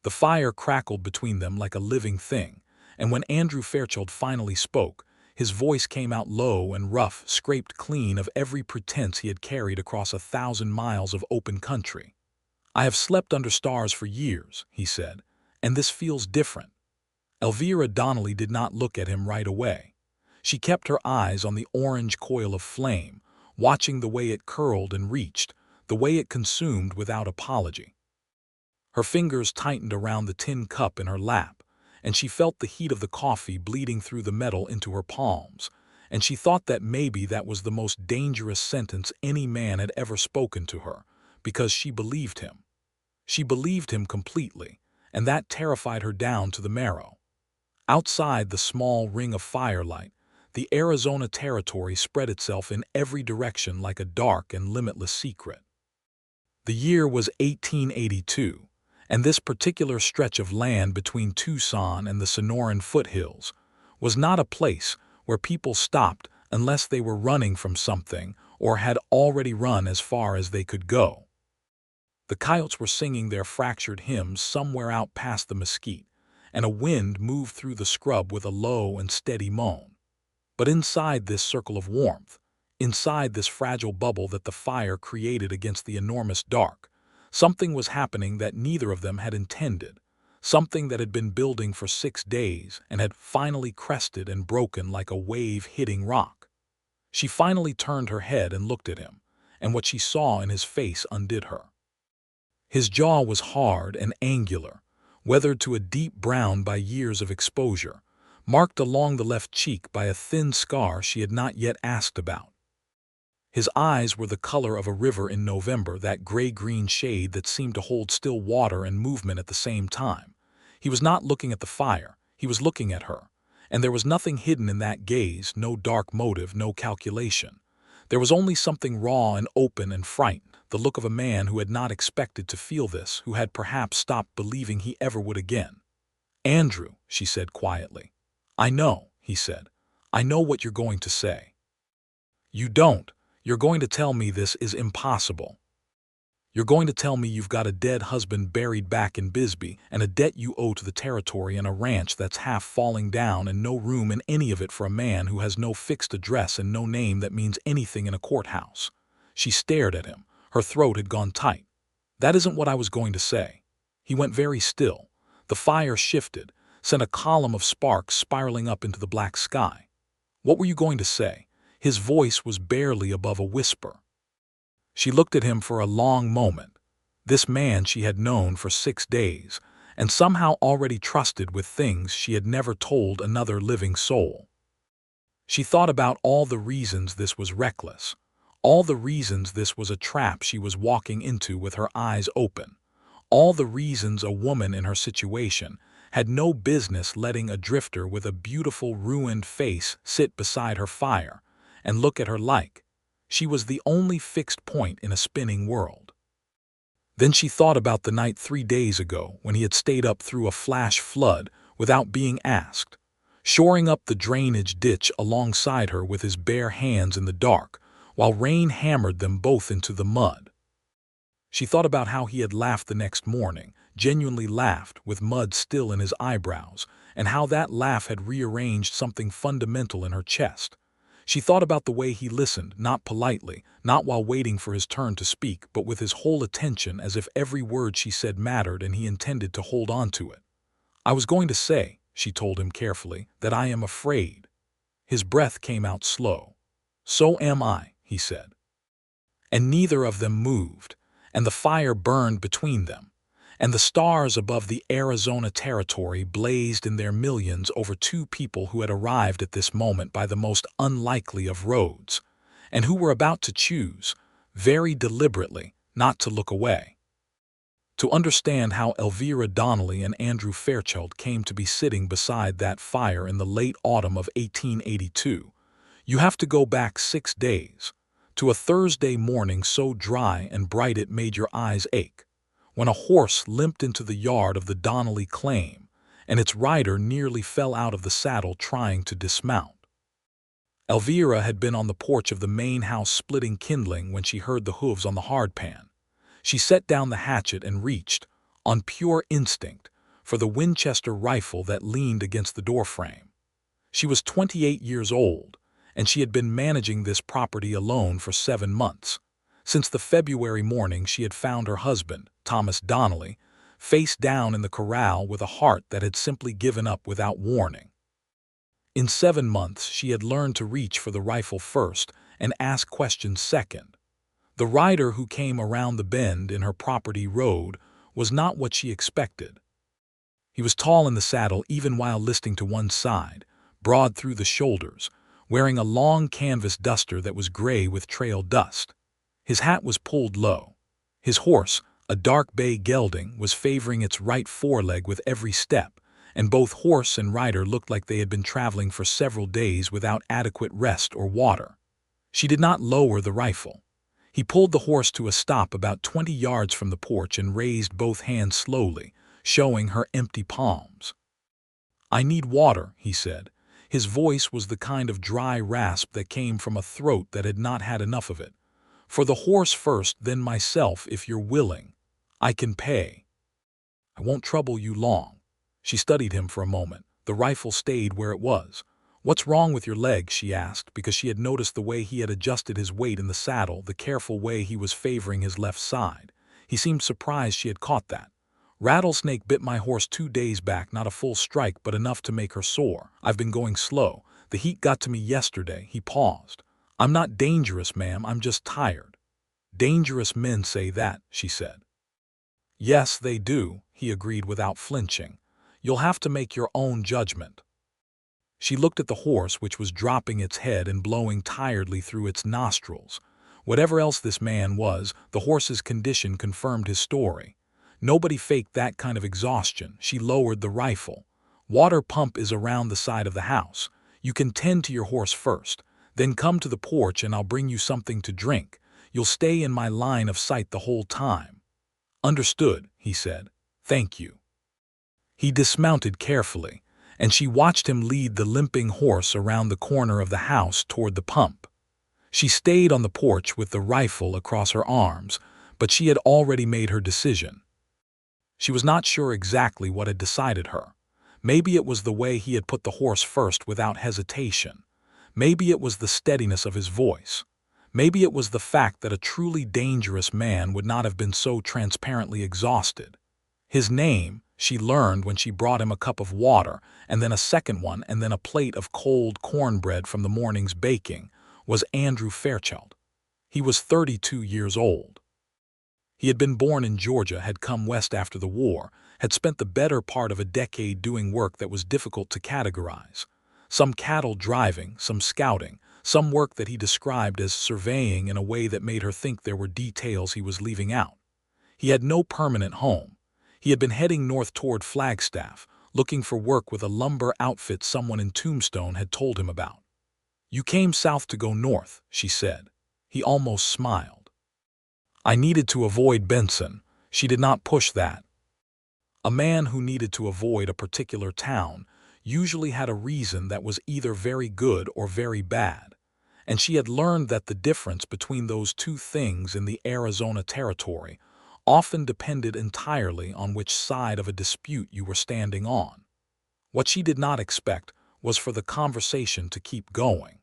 The fire crackled between them like a living thing, and when Andrew Fairchild finally spoke, his voice came out low and rough, scraped clean of every pretense he had carried across 1,000 miles of open country. "I have slept under stars for years," he said, "and this feels different." Elvira Donnelly did not look at him right away. She kept her eyes on the orange coil of flame, watching the way it curled and reached, the way it consumed without apology. Her fingers tightened around the tin cup in her lap, and she felt the heat of the coffee bleeding through the metal into her palms, and she thought that maybe that was the most dangerous sentence any man had ever spoken to her, because she believed him. She believed him completely, and that terrified her down to the marrow. Outside the small ring of firelight, the Arizona territory spread itself in every direction like a dark and limitless secret. The year was 1882, and this particular stretch of land between Tucson and the Sonoran foothills was not a place where people stopped unless they were running from something or had already run as far as they could go. The coyotes were singing their fractured hymns somewhere out past the mesquite, and a wind moved through the scrub with a low and steady moan. But inside this circle of warmth, inside this fragile bubble that the fire created against the enormous dark, something was happening that neither of them had intended, something that had been building for 6 days and had finally crested and broken like a wave hitting rock. She finally turned her head and looked at him, and what she saw in his face undid her. His jaw was hard and angular, weathered to a deep brown by years of exposure, marked along the left cheek by a thin scar she had not yet asked about. His eyes were the color of a river in November, that gray-green shade that seemed to hold still water and movement at the same time. He was not looking at the fire, he was looking at her, and there was nothing hidden in that gaze, no dark motive, no calculation. There was only something raw and open and frightened, the look of a man who had not expected to feel this, who had perhaps stopped believing he ever would again. "Andrew," she said quietly. "I know," he said. "I know what you're going to say." "You don't. You're going to tell me this is impossible. You're going to tell me you've got a dead husband buried back in Bisbee and a debt you owe to the territory and a ranch that's half falling down and no room in any of it for a man who has no fixed address and no name that means anything in a courthouse." She stared at him. Her throat had gone tight. "That isn't what I was going to say." He went very still. The fire shifted, sent a column of sparks spiraling up into the black sky. "What were you going to say?" His voice was barely above a whisper. She looked at him for a long moment. This man she had known for 6 days, and somehow already trusted with things she had never told another living soul. She thought about all the reasons this was reckless, all the reasons this was a trap she was walking into with her eyes open, all the reasons a woman in her situation had no business letting a drifter with a beautiful ruined face sit beside her fire and look at her like she was the only fixed point in a spinning world. Then she thought about the night 3 days ago when he had stayed up through a flash flood without being asked, shoring up the drainage ditch alongside her with his bare hands in the dark, while rain hammered them both into the mud. She thought about how he had laughed the next morning, genuinely laughed, with mud still in his eyebrows, and how that laugh had rearranged something fundamental in her chest. She thought about the way he listened, not politely, not while waiting for his turn to speak, but with his whole attention, as if every word she said mattered and he intended to hold on to it. "I was going to say," she told him carefully, "that I am afraid." His breath came out slow. "So am I," he said. And neither of them moved, and the fire burned between them, and the stars above the Arizona territory blazed in their millions over 2 people who had arrived at this moment by the most unlikely of roads, and who were about to choose, very deliberately, not to look away. To understand how Elvira Donnelly and Andrew Fairchild came to be sitting beside that fire in the late autumn of 1882, you have to go back 6 days, to a Thursday morning so dry and bright it made your eyes ache, when a horse limped into the yard of the Donnelly claim, and its rider nearly fell out of the saddle trying to dismount. Elvira had been on the porch of the main house splitting kindling when she heard the hooves on the hardpan. She set down the hatchet and reached, on pure instinct, for the Winchester rifle that leaned against the doorframe. She was 28 years old, and she had been managing this property alone for 7 months. Since the February morning she had found her husband, Thomas Donnelly, face down in the corral with a heart that had simply given up without warning. In 7 months she had learned to reach for the rifle first and ask questions second. The rider who came around the bend in her property road was not what she expected. He was tall in the saddle even while listing to one side, broad through the shoulders, wearing a long canvas duster that was gray with trail dust. His hat was pulled low. His horse, a dark bay gelding, was favoring its right foreleg with every step, and both horse and rider looked like they had been traveling for several days without adequate rest or water. She did not lower the rifle. He pulled the horse to a stop about 20 yards from the porch and raised both hands slowly, showing her empty palms. "I need water," he said. His voice was the kind of dry rasp that came from a throat that had not had enough of it. "For the horse first, then myself if you're willing. I can pay." "I won't trouble you long." She studied him for a moment. The rifle stayed where it was. "What's wrong with your leg?" she asked, because she had noticed the way he had adjusted his weight in the saddle, the careful way he was favoring his left side. He seemed surprised she had caught that. "Rattlesnake bit my horse 2 days back, not a full strike, but enough to make her sore. I've been going slow. The heat got to me yesterday." He paused. "I'm not dangerous, ma'am, I'm just tired." "Dangerous men say that," she said. "Yes, they do," he agreed without flinching. "You'll have to make your own judgment." She looked at the horse, which was dropping its head and blowing tiredly through its nostrils. Whatever else this man was, the horse's condition confirmed his story. Nobody faked that kind of exhaustion. She lowered the rifle. "Water pump is around the side of the house. You can tend to your horse first. Then come to the porch and I'll bring you something to drink. You'll stay in my line of sight the whole time." "Understood," he said. "Thank you." He dismounted carefully, and she watched him lead the limping horse around the corner of the house toward the pump. She stayed on the porch with the rifle across her arms, but she had already made her decision. She was not sure exactly what had decided her. Maybe it was the way he had put the horse first without hesitation. Maybe it was the steadiness of his voice. Maybe it was the fact that a truly dangerous man would not have been so transparently exhausted. His name, she learned when she brought him a cup of water, and then a second one, and then a plate of cold cornbread from the morning's baking, was Andrew Fairchild. He was 32 years old. He had been born in Georgia, had come west after the war, had spent the better part of a decade doing work that was difficult to categorize. Some cattle driving, some scouting, some work that he described as surveying in a way that made her think there were details he was leaving out. He had no permanent home. He had been heading north toward Flagstaff, looking for work with a lumber outfit someone in Tombstone had told him about. "You came south to go north," she said. He almost smiled. "I needed to avoid Benson." She did not push that. A man who needed to avoid a particular town usually had a reason that was either very good or very bad, and she had learned that the difference between those two things in the Arizona territory often depended entirely on which side of a dispute you were standing on. What she did not expect was for the conversation to keep going.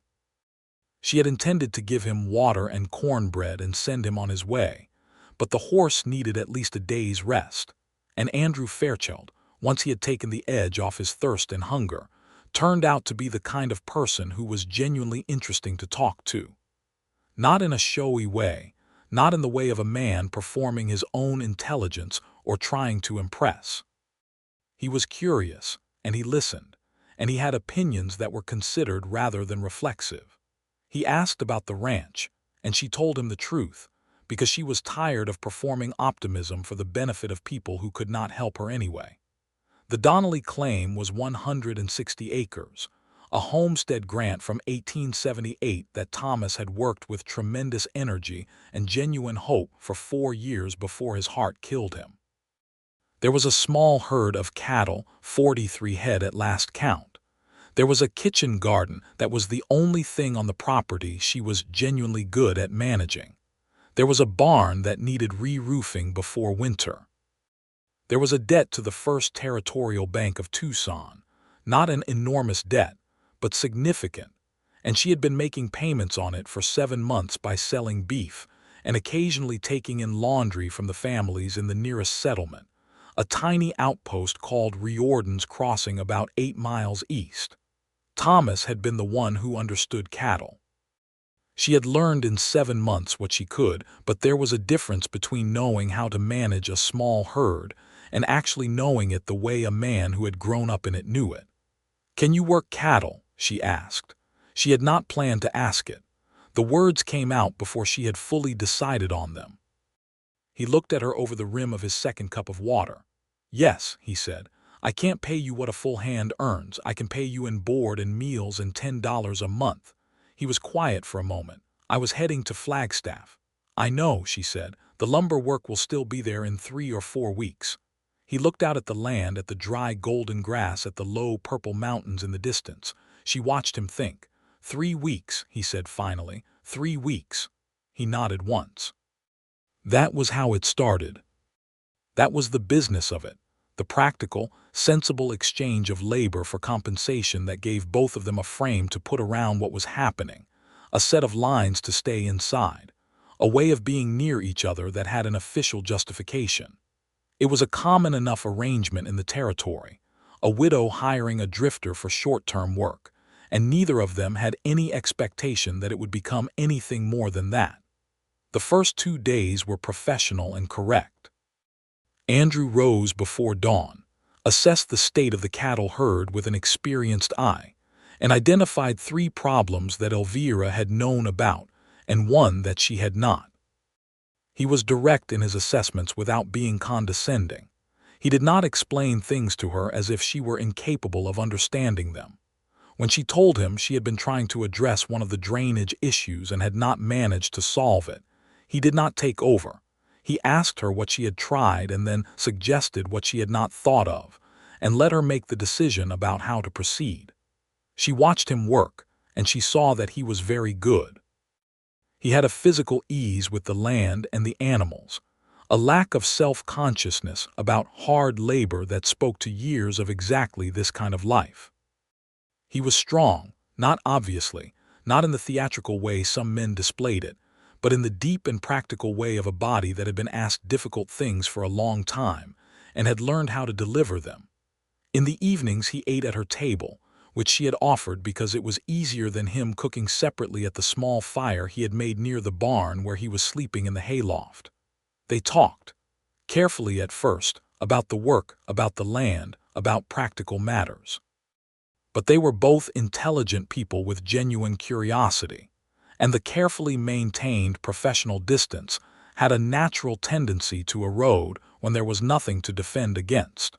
She had intended to give him water and cornbread and send him on his way, but the horse needed at least a day's rest, and Andrew Fairchild, once he had taken the edge off his thirst and hunger, turned out to be the kind of person who was genuinely interesting to talk to. Not in a showy way, not in the way of a man performing his own intelligence or trying to impress. He was curious, and he listened, and he had opinions that were considered rather than reflexive. He asked about the ranch, and she told him the truth, because she was tired of performing optimism for the benefit of people who could not help her anyway. The Donnelly claim was 160 acres, a homestead grant from 1878 that Thomas had worked with tremendous energy and genuine hope for 4 years before his heart killed him. There was a small herd of cattle, 43 head at last count. There was a kitchen garden that was the only thing on the property she was genuinely good at managing. There was a barn that needed re-roofing before winter. There was a debt to the First Territorial Bank of Tucson, not an enormous debt, but significant, and she had been making payments on it for 7 months by selling beef and occasionally taking in laundry from the families in the nearest settlement, a tiny outpost called Riordan's Crossing about 8 miles east. Thomas had been the one who understood cattle. She had learned in 7 months what she could, but there was a difference between knowing how to manage a small herd and actually knowing it the way a man who had grown up in it knew it. "Can you work cattle?" she asked. She had not planned to ask it. The words came out before she had fully decided on them. He looked at her over the rim of his second cup of water. "Yes," he said. "I can't pay you what a full hand earns. I can pay you in board and meals and $10 a month." He was quiet for a moment. "I was heading to Flagstaff." "I know," she said. "The lumber work will still be there in 3 or 4 weeks." He looked out at the land, at the dry golden grass, at the low purple mountains in the distance. She watched him think. 3 weeks, he said finally. 3 weeks. He nodded once. That was how it started. That was the business of it. The practical, sensible exchange of labor for compensation that gave both of them a frame to put around what was happening, a set of lines to stay inside, a way of being near each other that had an official justification. It was a common enough arrangement in the territory, a widow hiring a drifter for short-term work, and neither of them had any expectation that it would become anything more than that. The first 2 days were professional and correct. Andrew rose before dawn, assessed the state of the cattle herd with an experienced eye, and identified 3 problems that Elvira had known about and one that she had not. He was direct in his assessments without being condescending. He did not explain things to her as if she were incapable of understanding them. When she told him she had been trying to address one of the drainage issues and had not managed to solve it, he did not take over. He asked her what she had tried and then suggested what she had not thought of, and let her make the decision about how to proceed. She watched him work, and she saw that he was very good. He had a physical ease with the land and the animals, a lack of self-consciousness about hard labor that spoke to years of exactly this kind of life. He was strong, not obviously, not in the theatrical way some men displayed it, but in the deep and practical way of a body that had been asked difficult things for a long time and had learned how to deliver them. In the evenings he ate at her table, which she had offered because it was easier than him cooking separately at the small fire he had made near the barn where he was sleeping in the hayloft. They talked, carefully at first, about the work, about the land, about practical matters. But they were both intelligent people with genuine curiosity, and the carefully maintained professional distance had a natural tendency to erode when there was nothing to defend against.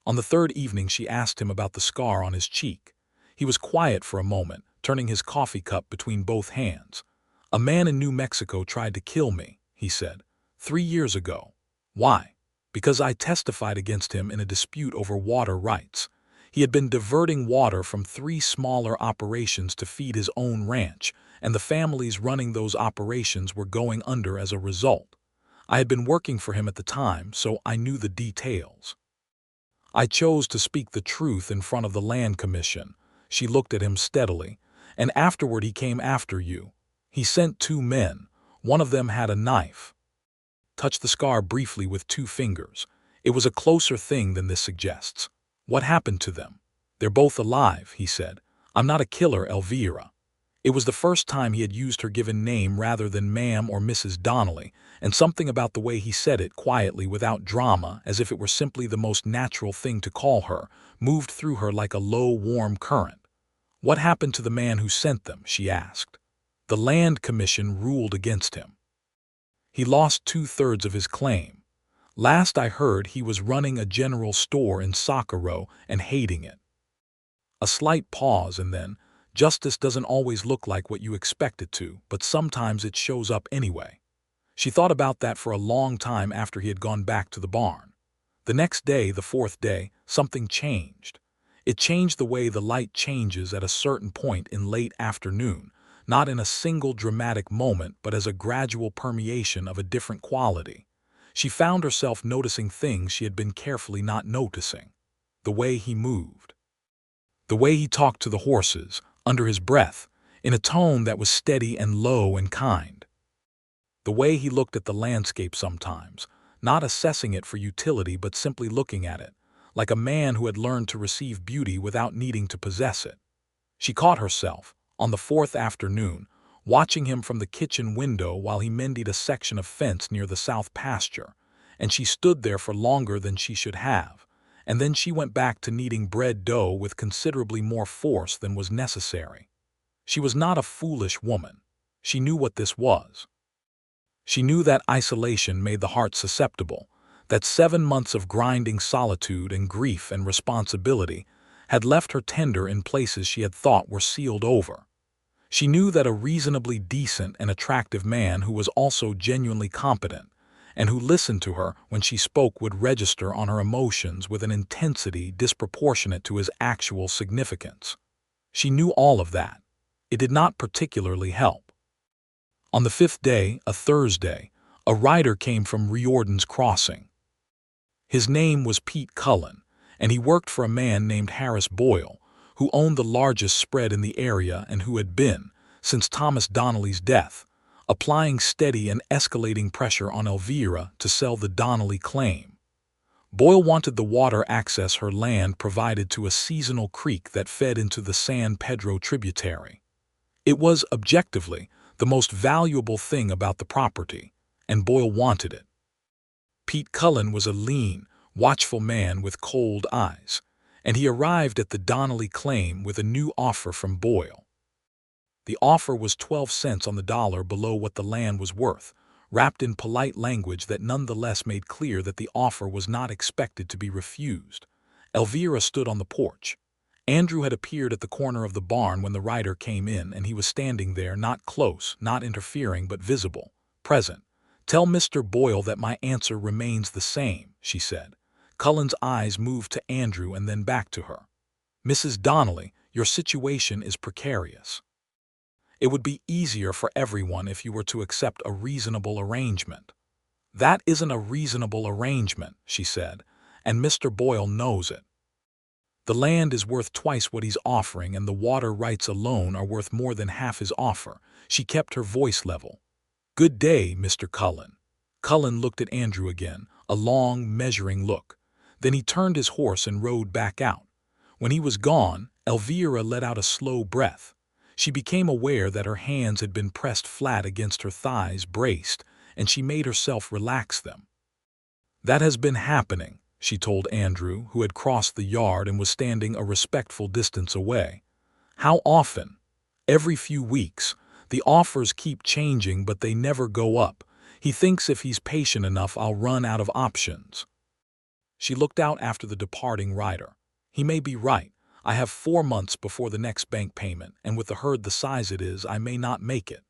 On the 3rd evening she asked him about the scar on his cheek. He was quiet for a moment, turning his coffee cup between both hands. "A man in New Mexico tried to kill me," he said, 3 years ago. "Why?" "Because I testified against him in a dispute over water rights. He had been diverting water from 3 smaller operations to feed his own ranch, and the families running those operations were going under as a result. I had been working for him at the time, so I knew the details. I chose to speak the truth in front of the land commission." She looked at him steadily. "And afterward he came after you. He sent 2 men. One of them had a knife." Touched the scar briefly with 2 fingers. "It was a closer thing than this suggests." "What happened to them?" "They're both alive," he said. "I'm not a killer, Elvira." It was the first time he had used her given name rather than Ma'am or Mrs. Donnelly, and something about the way he said it quietly without drama, as if it were simply the most natural thing to call her, moved through her like a low, warm current. "What happened to the man who sent them?" she asked. "The land commission ruled against him. He lost 2/3 of his claim. Last I heard he was running a general store in Socorro and hating it." A slight pause and then, "Justice doesn't always look like what you expect it to, but sometimes it shows up anyway." She thought about that for a long time after he had gone back to the barn. The next day, the 4th day, something changed. It changed the way the light changes at a certain point in late afternoon, not in a single dramatic moment but as a gradual permeation of a different quality. She found herself noticing things she had been carefully not noticing. The way he moved. The way he talked to the horses, under his breath, in a tone that was steady and low and kind. The way he looked at the landscape sometimes, not assessing it for utility but simply looking at it, like a man who had learned to receive beauty without needing to possess it. She caught herself, on the fourth afternoon, watching him from the kitchen window while he mended a section of fence near the south pasture, and she stood there for longer than she should have, and then she went back to kneading bread dough with considerably more force than was necessary. She was not a foolish woman. She knew what this was. She knew that isolation made the heart susceptible, that 7 months of grinding solitude and grief and responsibility had left her tender in places she had thought were sealed over. She knew that a reasonably decent and attractive man who was also genuinely competent, and who listened to her when she spoke would register on her emotions with an intensity disproportionate to his actual significance. She knew all of that. It did not particularly help. On the 5th day, a Thursday, a rider came from Riordan's Crossing. His name was Pete Cullen, and he worked for a man named Harris Boyle, who owned the largest spread in the area and who had been, since Thomas Donnelly's death, applying steady and escalating pressure on Elvira to sell the Donnelly claim. Boyle wanted the water access her land provided to a seasonal creek that fed into the San Pedro tributary. It was, objectively, the most valuable thing about the property, and Boyle wanted it. Pete Cullen was a lean, watchful man with cold eyes, and he arrived at the Donnelly claim with a new offer from Boyle. The offer was 12 cents on the dollar below what the land was worth, wrapped in polite language that nonetheless made clear that the offer was not expected to be refused. Elvira stood on the porch. Andrew had appeared at the corner of the barn when the rider came in, and he was standing there, not close, not interfering, but visible, present. "Tell Mr. Boyle that my answer remains the same," she said. Cullen's eyes moved to Andrew and then back to her. "Mrs. Donnelly, your situation is precarious. It would be easier for everyone if you were to accept a reasonable arrangement." "That isn't a reasonable arrangement," she said, "and Mr. Boyle knows it. The land is worth twice what he's offering, and the water rights alone are worth more than half his offer." She kept her voice level. "Good day, Mr. Cullen." Cullen looked at Andrew again, a long, measuring look. Then he turned his horse and rode back out. When he was gone, Elvira let out a slow breath. She became aware that her hands had been pressed flat against her thighs, braced, and she made herself relax them. "That has been happening," she told Andrew, who had crossed the yard and was standing a respectful distance away. "How often?" "Every few weeks. The offers keep changing, but they never go up. He thinks if he's patient enough I'll run out of options." She looked out after the departing rider. "He may be right. I have 4 months before the next bank payment, and with the herd the size it is, I may not make it."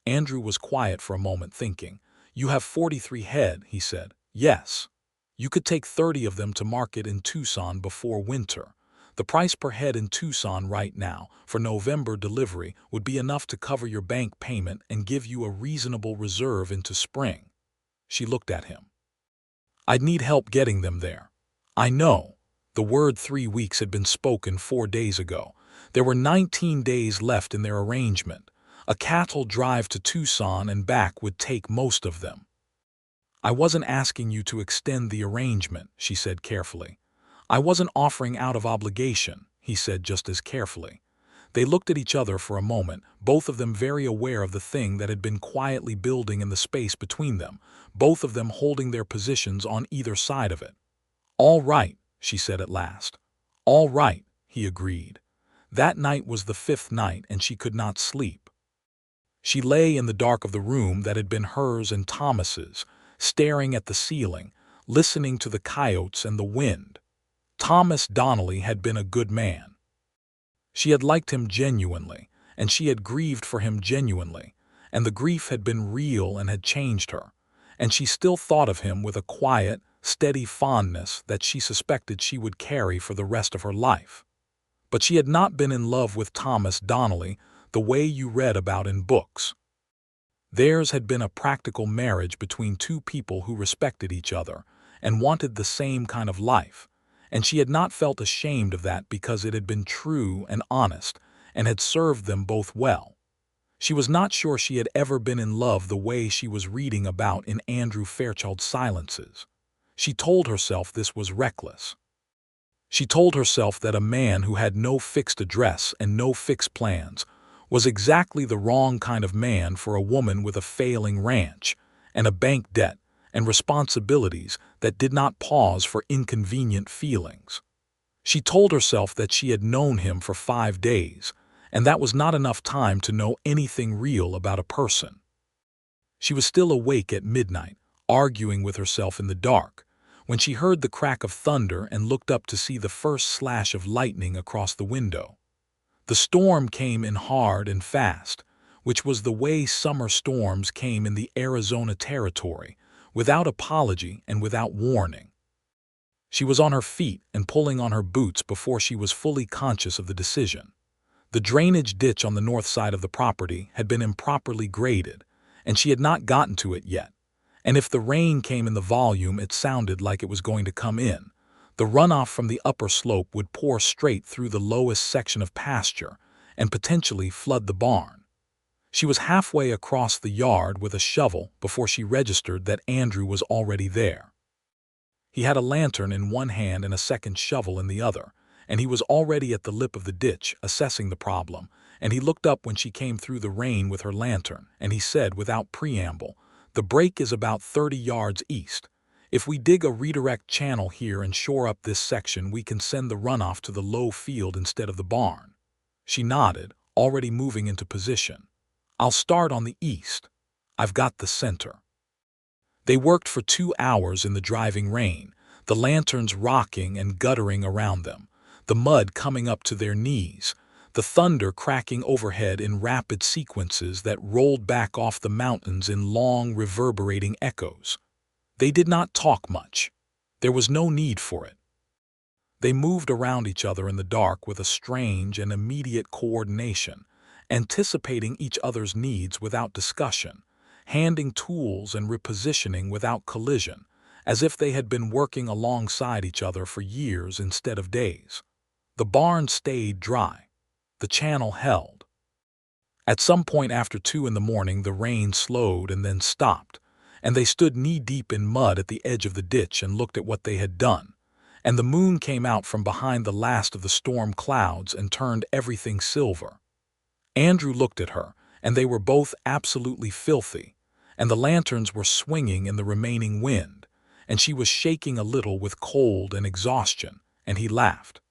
Andrew was quiet for a moment, thinking. "You have 43 head," he said. "Yes. You could take 30 of them to market in Tucson before winter. The price per head in Tucson right now, for November delivery, would be enough to cover your bank payment and give you a reasonable reserve into spring." She looked at him. "I'd need help getting them there." "I know." The word 3 weeks had been spoken 4 days ago. There were 19 days left in their arrangement. A cattle drive to Tucson and back would take most of them. "I wasn't asking you to extend the arrangement," she said carefully. "I wasn't offering out of obligation," he said just as carefully. They looked at each other for a moment, both of them very aware of the thing that had been quietly building in the space between them, both of them holding their positions on either side of it. "All right," she said at last. "All right," he agreed. That night was the 5th night, and she could not sleep. She lay in the dark of the room that had been hers and Thomas's, staring at the ceiling, listening to the coyotes and the wind. Thomas Donnelly had been a good man. She had liked him genuinely, and she had grieved for him genuinely, and the grief had been real and had changed her, and she still thought of him with a quiet, steady fondness that she suspected she would carry for the rest of her life. But she had not been in love with Thomas Donnelly the way you read about in books. Theirs had been a practical marriage between two people who respected each other and wanted the same kind of life, and she had not felt ashamed of that because it had been true and honest and had served them both well. She was not sure she had ever been in love the way she was reading about in Andrew Fairchild's silences. She told herself this was reckless. She told herself that a man who had no fixed address and no fixed plans was exactly the wrong kind of man for a woman with a failing ranch and a bank debt and responsibilities that did not pause for inconvenient feelings. She told herself that she had known him for 5 days, and that was not enough time to know anything real about a person. She was still awake at midnight, arguing with herself in the dark, when she heard the crack of thunder and looked up to see the first slash of lightning across the window. The storm came in hard and fast, which was the way summer storms came in the Arizona territory, without apology and without warning. She was on her feet and pulling on her boots before she was fully conscious of the decision. The drainage ditch on the north side of the property had been improperly graded, and she had not gotten to it yet. And if the rain came in the volume it sounded like it was going to come in, the runoff from the upper slope would pour straight through the lowest section of pasture and potentially flood the barn. She was halfway across the yard with a shovel before she registered that Andrew was already there. He had a lantern in one hand and a second shovel in the other, and he was already at the lip of the ditch assessing the problem, and he looked up when she came through the rain with her lantern, and he said without preamble, "The break is about 30 yards east. If we dig a redirect channel here and shore up this section, we can send the runoff to the low field instead of the barn." She nodded, already moving into position. "I'll start on the east. I've got the center." They worked for 2 hours in the driving rain, the lanterns rocking and guttering around them, the mud coming up to their knees, the thunder cracking overhead in rapid sequences that rolled back off the mountains in long, reverberating echoes. They did not talk much. There was no need for it. They moved around each other in the dark with a strange and immediate coordination, anticipating each other's needs without discussion, handing tools and repositioning without collision, as if they had been working alongside each other for years instead of days. The barn stayed dry. The channel held. At some point after 2 in the morning, the rain slowed and then stopped, and they stood knee-deep in mud at the edge of the ditch and looked at what they had done. And the moon came out from behind the last of the storm clouds and turned everything silver. Andrew looked at her, and they were both absolutely filthy, and the lanterns were swinging in the remaining wind, and she was shaking a little with cold and exhaustion, and he laughed.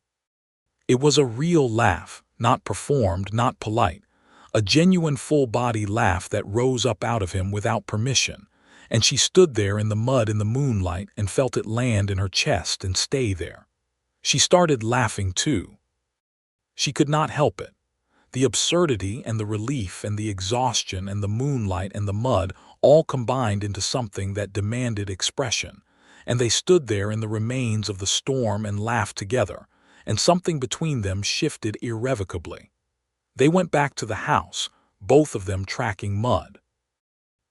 It was a real laugh, not performed, not polite, a genuine full-body laugh that rose up out of him without permission, and she stood there in the mud in the moonlight and felt it land in her chest and stay there. She started laughing too. She could not help it. The absurdity and the relief and the exhaustion and the moonlight and the mud all combined into something that demanded expression, and they stood there in the remains of the storm and laughed together, and something between them shifted irrevocably. They went back to the house, both of them tracking mud.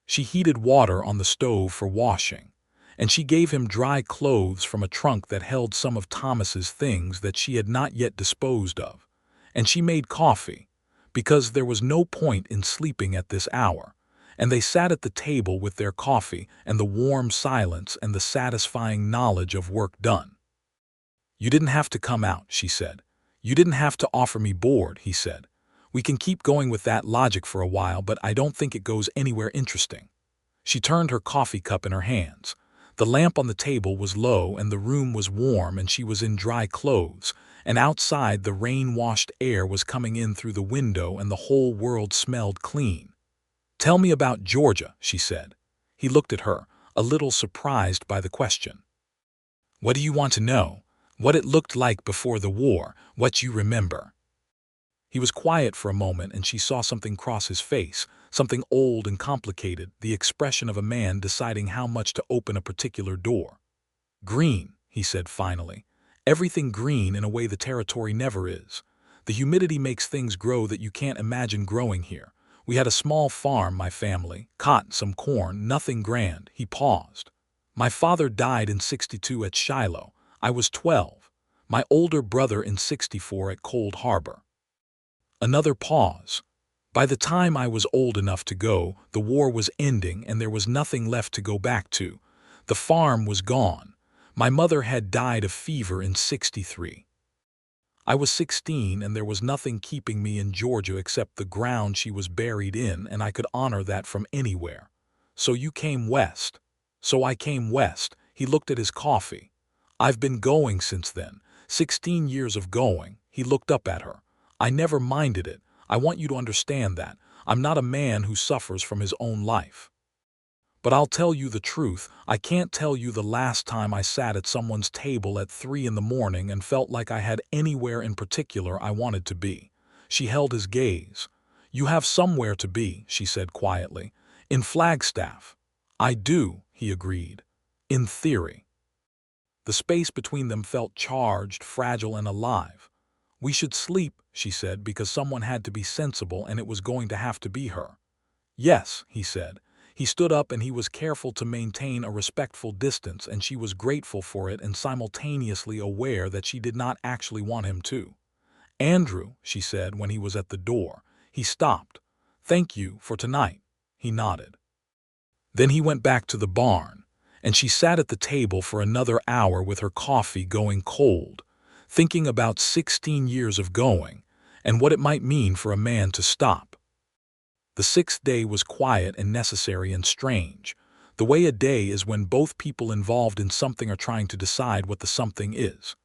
She heated water on the stove for washing, and she gave him dry clothes from a trunk that held some of Thomas's things that she had not yet disposed of, and she made coffee, because there was no point in sleeping at this hour, and they sat at the table with their coffee and the warm silence and the satisfying knowledge of work done. "You didn't have to come out," she said. "You didn't have to offer me board," he said. "We can keep going with that logic for a while, but I don't think it goes anywhere interesting." She turned her coffee cup in her hands. The lamp on the table was low and the room was warm and she was in dry clothes, and outside the rain-washed air was coming in through the window and the whole world smelled clean. "Tell me about Georgia," she said. He looked at her, a little surprised by the question. "What do you want to know? What it looked like before the war, what you remember?" He was quiet for a moment and she saw something cross his face, something old and complicated, the expression of a man deciding how much to open a particular door. "Green," he said finally. "Everything green in a way the territory never is. The humidity makes things grow that you can't imagine growing here. We had a small farm, my family, cotton, some corn, nothing grand." He paused. "My father died in '62 at Shiloh. I was 12. My older brother in '64 at Cold Harbor." Another pause. "By the time I was old enough to go, the war was ending and there was nothing left to go back to. The farm was gone. My mother had died of fever in '63. I was 16 and there was nothing keeping me in Georgia except the ground she was buried in, and I could honor that from anywhere. So you came west." "So I came west." He looked at his coffee. "I've been going since then. 16 years of going." He looked up at her. "I never minded it. I want you to understand that. I'm not a man who suffers from his own life. But I'll tell you the truth, I can't tell you the last time I sat at someone's table at 3 in the morning and felt like I had anywhere in particular I wanted to be." She held his gaze. "You have somewhere to be," she said quietly. "In Flagstaff." "I do," he agreed. "In theory." The space between them felt charged, fragile, and alive. "We should sleep," she said, because someone had to be sensible and it was going to have to be her. "Yes," he said. He stood up and he was careful to maintain a respectful distance, and she was grateful for it and simultaneously aware that she did not actually want him to. "Andrew," she said when he was at the door. He stopped. "Thank you for tonight." He nodded. Then he went back to the barn, and she sat at the table for another hour with her coffee going cold, thinking about 16 years of going and what it might mean for a man to stop. The sixth day was quiet and necessary and strange, the way a day is when both people involved in something are trying to decide what the something is.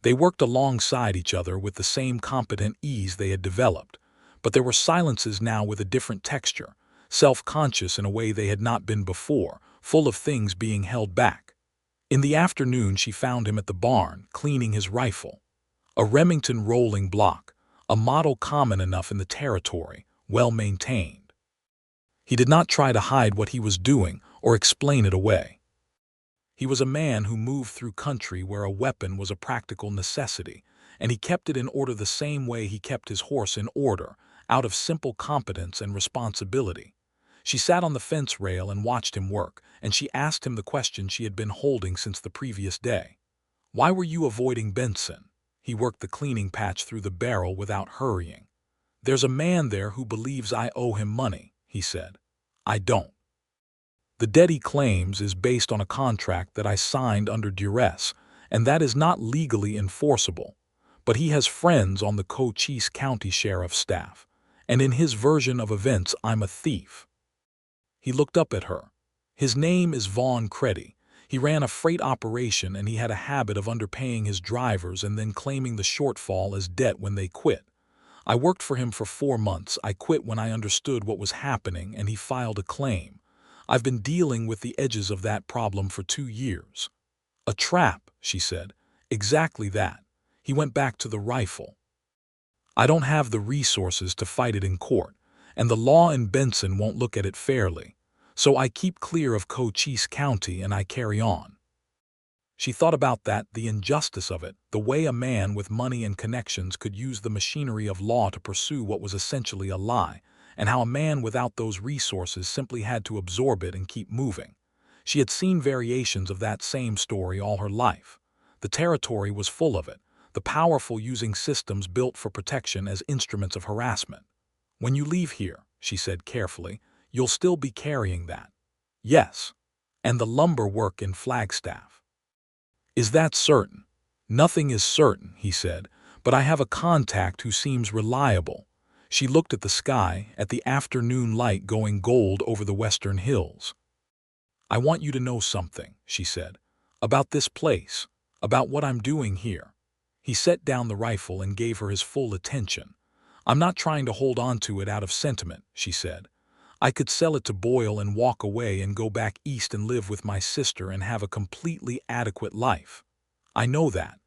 They worked alongside each other with the same competent ease they had developed, but there were silences now with a different texture, self-conscious in a way they had not been before, full of things being held back. In the afternoon she found him at the barn, cleaning his rifle. A Remington rolling block, a model common enough in the territory, well maintained. He did not try to hide what he was doing or explain it away. He was a man who moved through country where a weapon was a practical necessity, and he kept it in order the same way he kept his horse in order, out of simple competence and responsibility. She sat on the fence rail and watched him work, and she asked him the question she had been holding since the previous day. "Why were you avoiding Benson?" He worked the cleaning patch through the barrel without hurrying. "There's a man there who believes I owe him money," he said. "I don't. The debt he claims is based on a contract that I signed under duress, and that is not legally enforceable. But he has friends on the Cochise County Sheriff's staff, and in his version of events I'm a thief." He looked up at her. "His name is Vaughn Creddy. He ran a freight operation and he had a habit of underpaying his drivers and then claiming the shortfall as debt when they quit. I worked for him for 4 months. I quit when I understood what was happening and he filed a claim. I've been dealing with the edges of that problem for 2 years. "A trap," she said. "Exactly that." He went back to the rifle. "I don't have the resources to fight it in court, and the law in Benson won't look at it fairly. So I keep clear of Cochise County and I carry on." She thought about that, the injustice of it, the way a man with money and connections could use the machinery of law to pursue what was essentially a lie, and how a man without those resources simply had to absorb it and keep moving. She had seen variations of that same story all her life. The territory was full of it, the powerful using systems built for protection as instruments of harassment. "When you leave here," she said carefully, "you'll still be carrying that." "Yes. And the lumber work in Flagstaff." "Is that certain?" "Nothing is certain," he said, "but I have a contact who seems reliable." She looked at the sky, at the afternoon light going gold over the western hills. "I want you to know something," she said, "about this place, about what I'm doing here." He set down the rifle and gave her his full attention. "I'm not trying to hold on to it out of sentiment," she said. "I could sell it to Boyle and walk away and go back east and live with my sister and have a completely adequate life. I know that.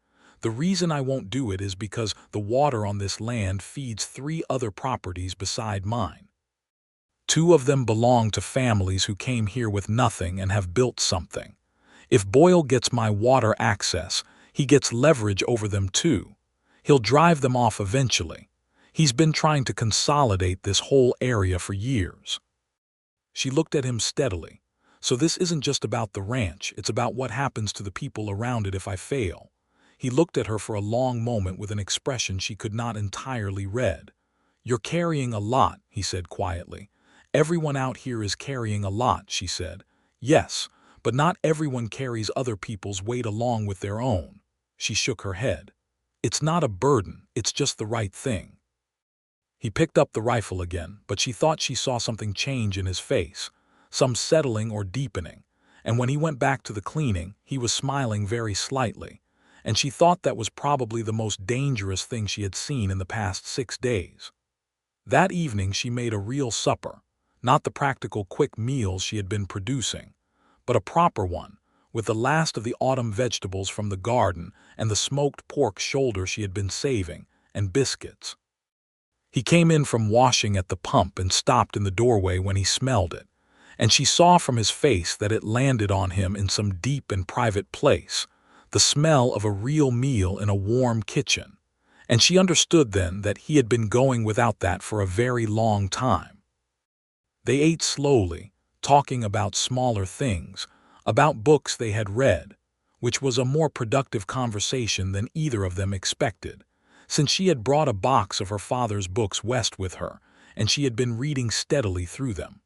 The reason I won't do it is because the water on this land feeds 3 other properties beside mine. 2 of them belong to families who came here with nothing and have built something. If Boyle gets my water access, he gets leverage over them too. He'll drive them off eventually. He's been trying to consolidate this whole area for years. She looked at him steadily. So this isn't just about the ranch, it's about what happens to the people around it if I fail. He looked at her for a long moment with an expression she could not entirely read. You're carrying a lot, he said quietly. Everyone out here is carrying a lot, she said. Yes, but not everyone carries other people's weight along with their own. She shook her head. It's not a burden, it's just the right thing. He picked up the rifle again, but she thought she saw something change in his face, some settling or deepening, and when he went back to the cleaning, he was smiling very slightly, and she thought that was probably the most dangerous thing she had seen in the past 6 days. That evening she made a real supper, not the practical quick meals she had been producing, but a proper one, with the last of the autumn vegetables from the garden and the smoked pork shoulder she had been saving, and biscuits. He came in from washing at the pump and stopped in the doorway when he smelled it, and she saw from his face that it landed on him in some deep and private place, the smell of a real meal in a warm kitchen, and she understood then that he had been going without that for a very long time. They ate slowly, talking about smaller things, about books they had read, which was a more productive conversation than either of them expected, since she had brought a box of her father's books west with her, and she had been reading steadily through them.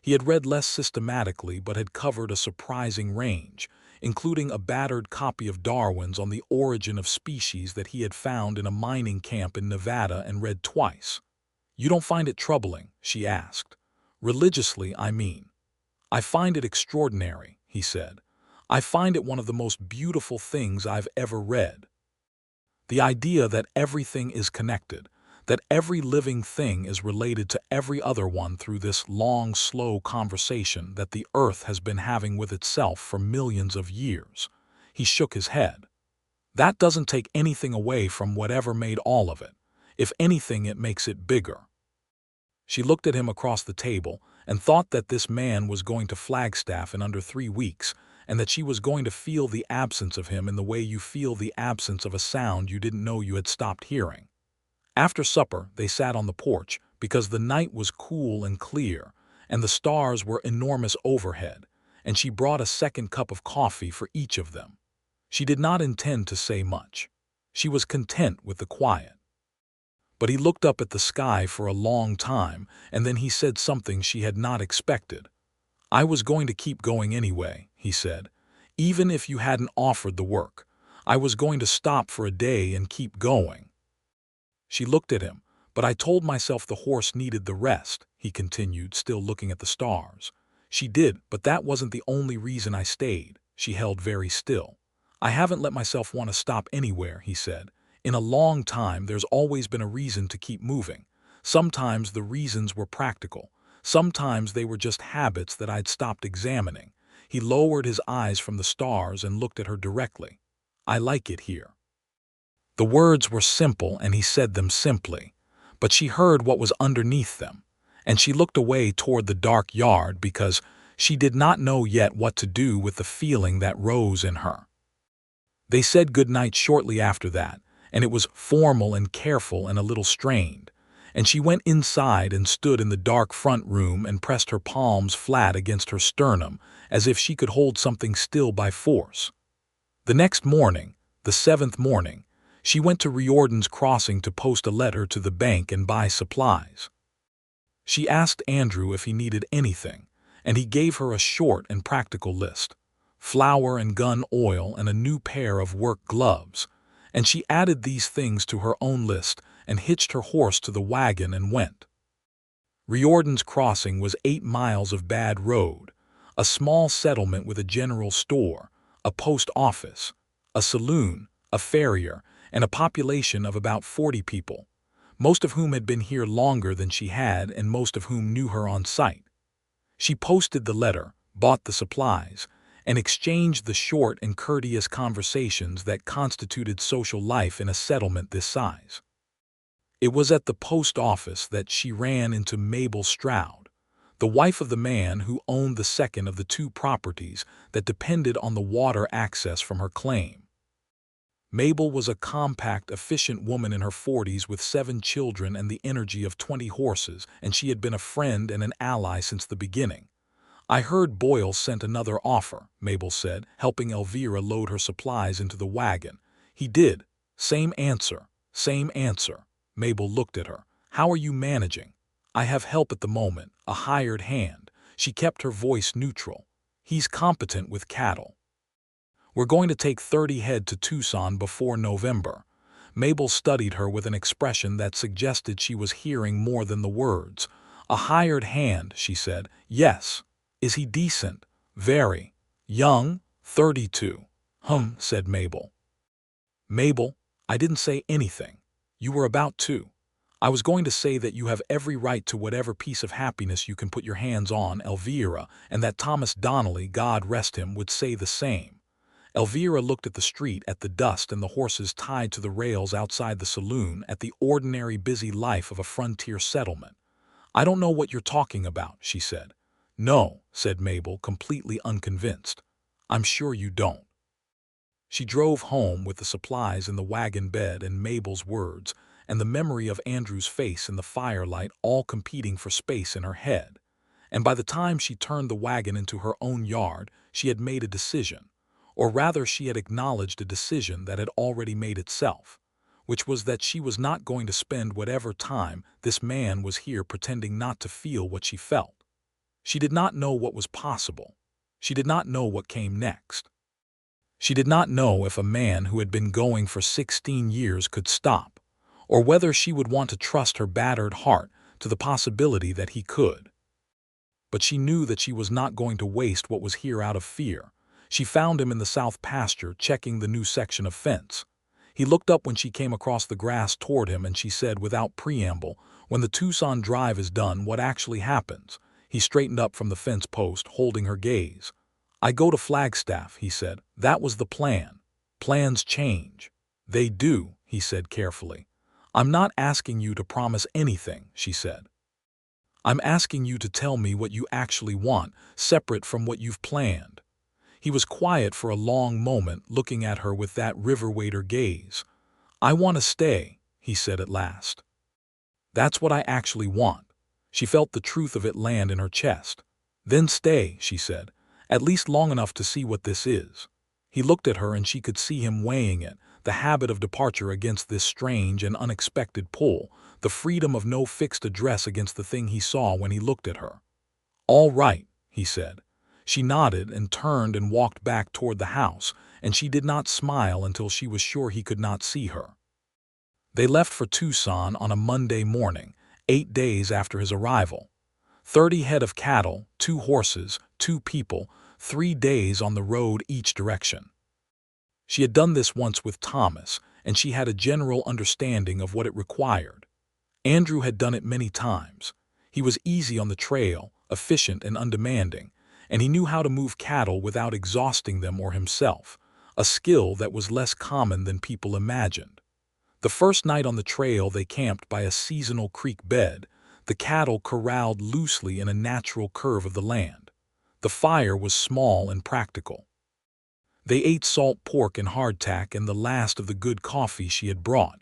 He had read less systematically but had covered a surprising range, including a battered copy of Darwin's On the Origin of Species that he had found in a mining camp in Nevada and read twice. You don't find it troubling? She asked. Religiously, I mean. I find it extraordinary, he said. I find it one of the most beautiful things I've ever read. The idea that everything is connected, that every living thing is related to every other one through this long, slow conversation that the earth has been having with itself for millions of years. He shook his head. That doesn't take anything away from whatever made all of it. If anything, it makes it bigger. She looked at him across the table and thought that this man was going to Flagstaff in under 3 weeks, and that she was going to feel the absence of him in the way you feel the absence of a sound you didn't know you had stopped hearing. After supper, they sat on the porch because the night was cool and clear, and the stars were enormous overhead, and she brought a second cup of coffee for each of them. She did not intend to say much. She was content with the quiet. But he looked up at the sky for a long time, and then he said something she had not expected. I was going to keep going anyway, he said. Even if you hadn't offered the work, I was going to stop for a day and keep going. She looked at him, but I told myself the horse needed the rest, he continued, still looking at the stars. She did, but that wasn't the only reason I stayed. She held very still. I haven't let myself want to stop anywhere, he said. In a long time, there's always been a reason to keep moving. Sometimes the reasons were practical. Sometimes they were just habits that I'd stopped examining. He lowered his eyes from the stars and looked at her directly. I like it here. The words were simple and he said them simply, but she heard what was underneath them, and she looked away toward the dark yard because she did not know yet what to do with the feeling that rose in her. They said good night shortly after that, and it was formal and careful and a little strained, and she went inside and stood in the dark front room and pressed her palms flat against her sternum as if she could hold something still by force. The next morning, the 7th morning, she went to Riordan's Crossing to post a letter to the bank and buy supplies. She asked Andrew if he needed anything, and he gave her a short and practical list: flour and gun oil and a new pair of work gloves, and she added these things to her own list and hitched her horse to the wagon and went. Riordan's Crossing was 8 miles of bad road, a small settlement with a general store, a post office, a saloon, a farrier, and a population of about 40 people, most of whom had been here longer than she had and most of whom knew her on sight. She posted the letter, bought the supplies, and exchanged the short and courteous conversations that constituted social life in a settlement this size. It was at the post office that she ran into Mabel Stroud, the wife of the man who owned the second of the 2 properties that depended on the water access from her claim. Mabel was a compact, efficient woman in her 40s with 7 children and the energy of 20 horses, and she had been a friend and an ally since the beginning. "I heard Boyle sent another offer," Mabel said, helping Elvira load her supplies into the wagon. "He did. Same answer. Same answer." Mabel looked at her. "How are you managing?" "I have help at the moment, a hired hand." She kept her voice neutral. "He's competent with cattle. We're going to take 30 head to Tucson before November." Mabel studied her with an expression that suggested she was hearing more than the words. "A hired hand," she said. "Yes." "Is he decent?" "Very." "Young?" "32. Said Mabel. "Mabel, I didn't say anything. You were about to. I was going to say that you have every right to whatever piece of happiness you can put your hands on, Elvira, and that Thomas Donnelly, God rest him, would say the same." Elvira looked at the street, at the dust and the horses tied to the rails outside the saloon, at the ordinary busy life of a frontier settlement. "I don't know what you're talking about," she said. "No," said Mabel, completely unconvinced. "I'm sure you don't." She drove home with the supplies in the wagon bed and Mabel's words, and the memory of Andrew's face in the firelight all competing for space in her head. And by the time she turned the wagon into her own yard, she had made a decision. Or rather, she had acknowledged a decision that had already made itself, which was that she was not going to spend whatever time this man was here pretending not to feel what she felt. She did not know what was possible. She did not know what came next. She did not know if a man who had been going for 16 years could stop, or whether she would want to trust her battered heart to the possibility that he could. But she knew that she was not going to waste what was here out of fear. She found him in the south pasture, checking the new section of fence. He looked up when she came across the grass toward him, and she said without preamble, "When the Tucson drive is done, what actually happens?" He straightened up from the fence post, holding her gaze. "I go to Flagstaff," he said. "That was the plan. Plans change." "They do," he said carefully. "I'm not asking you to promise anything," she said. "I'm asking you to tell me what you actually want, separate from what you've planned." He was quiet for a long moment, looking at her with that river-waiter gaze. "I want to stay," he said at last. "That's what I actually want." She felt the truth of it land in her chest. "Then stay," she said, "at least long enough to see what this is." He looked at her and she could see him weighing it, the habit of departure against this strange and unexpected pull, the freedom of no fixed address against the thing he saw when he looked at her. "All right," he said. She nodded and turned and walked back toward the house, and she did not smile until she was sure he could not see her. They left for Tucson on a Monday morning, 8 days after his arrival. 30 head of cattle, 2 horses, 2 people, 3 days on the road each direction. She had done this once with Thomas, and she had a general understanding of what it required. Andrew had done it many times. He was easy on the trail, efficient and undemanding, and he knew how to move cattle without exhausting them or himself, a skill that was less common than people imagined. The first night on the trail they camped by a seasonal creek bed, the cattle corralled loosely in a natural curve of the land. The fire was small and practical. They ate salt pork and hardtack and the last of the good coffee she had brought.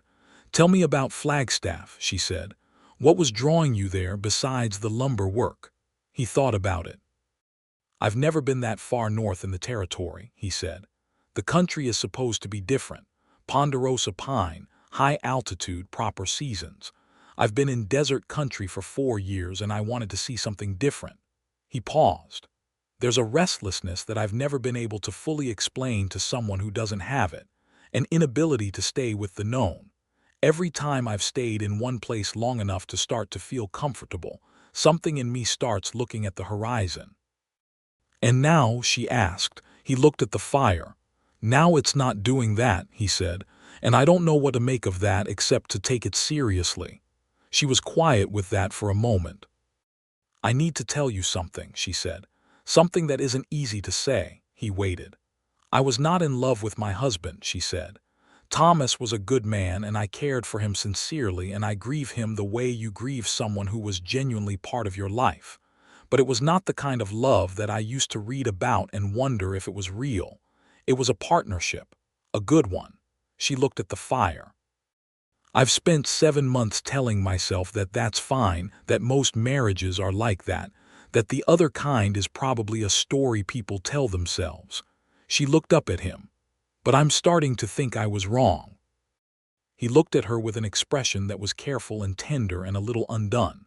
"Tell me about Flagstaff," she said. "What was drawing you there besides the lumber work?" He thought about it. "I've never been that far north in the territory," he said. "The country is supposed to be different. Ponderosa pine, high altitude, proper seasons. I've been in desert country for 4 years and I wanted to see something different." He paused. "There's a restlessness that I've never been able to fully explain to someone who doesn't have it, an inability to stay with the known. Every time I've stayed in one place long enough to start to feel comfortable, something in me starts looking at the horizon." "And now?" she asked. He looked at the fire. "Now it's not doing that," he said, "and I don't know what to make of that except to take it seriously." She was quiet with that for a moment. "I need to tell you something," she said. "Something that isn't easy to say." He waited. "I was not in love with my husband," she said. "Thomas was a good man and I cared for him sincerely, and I grieve him the way you grieve someone who was genuinely part of your life. But it was not the kind of love that I used to read about and wonder if it was real. It was a partnership, a good one." She looked at the fire. "I've spent 7 months telling myself that that's fine, that most marriages are like that the other kind is probably a story people tell themselves." She looked up at him. "But I'm starting to think I was wrong." He looked at her with an expression that was careful and tender and a little undone.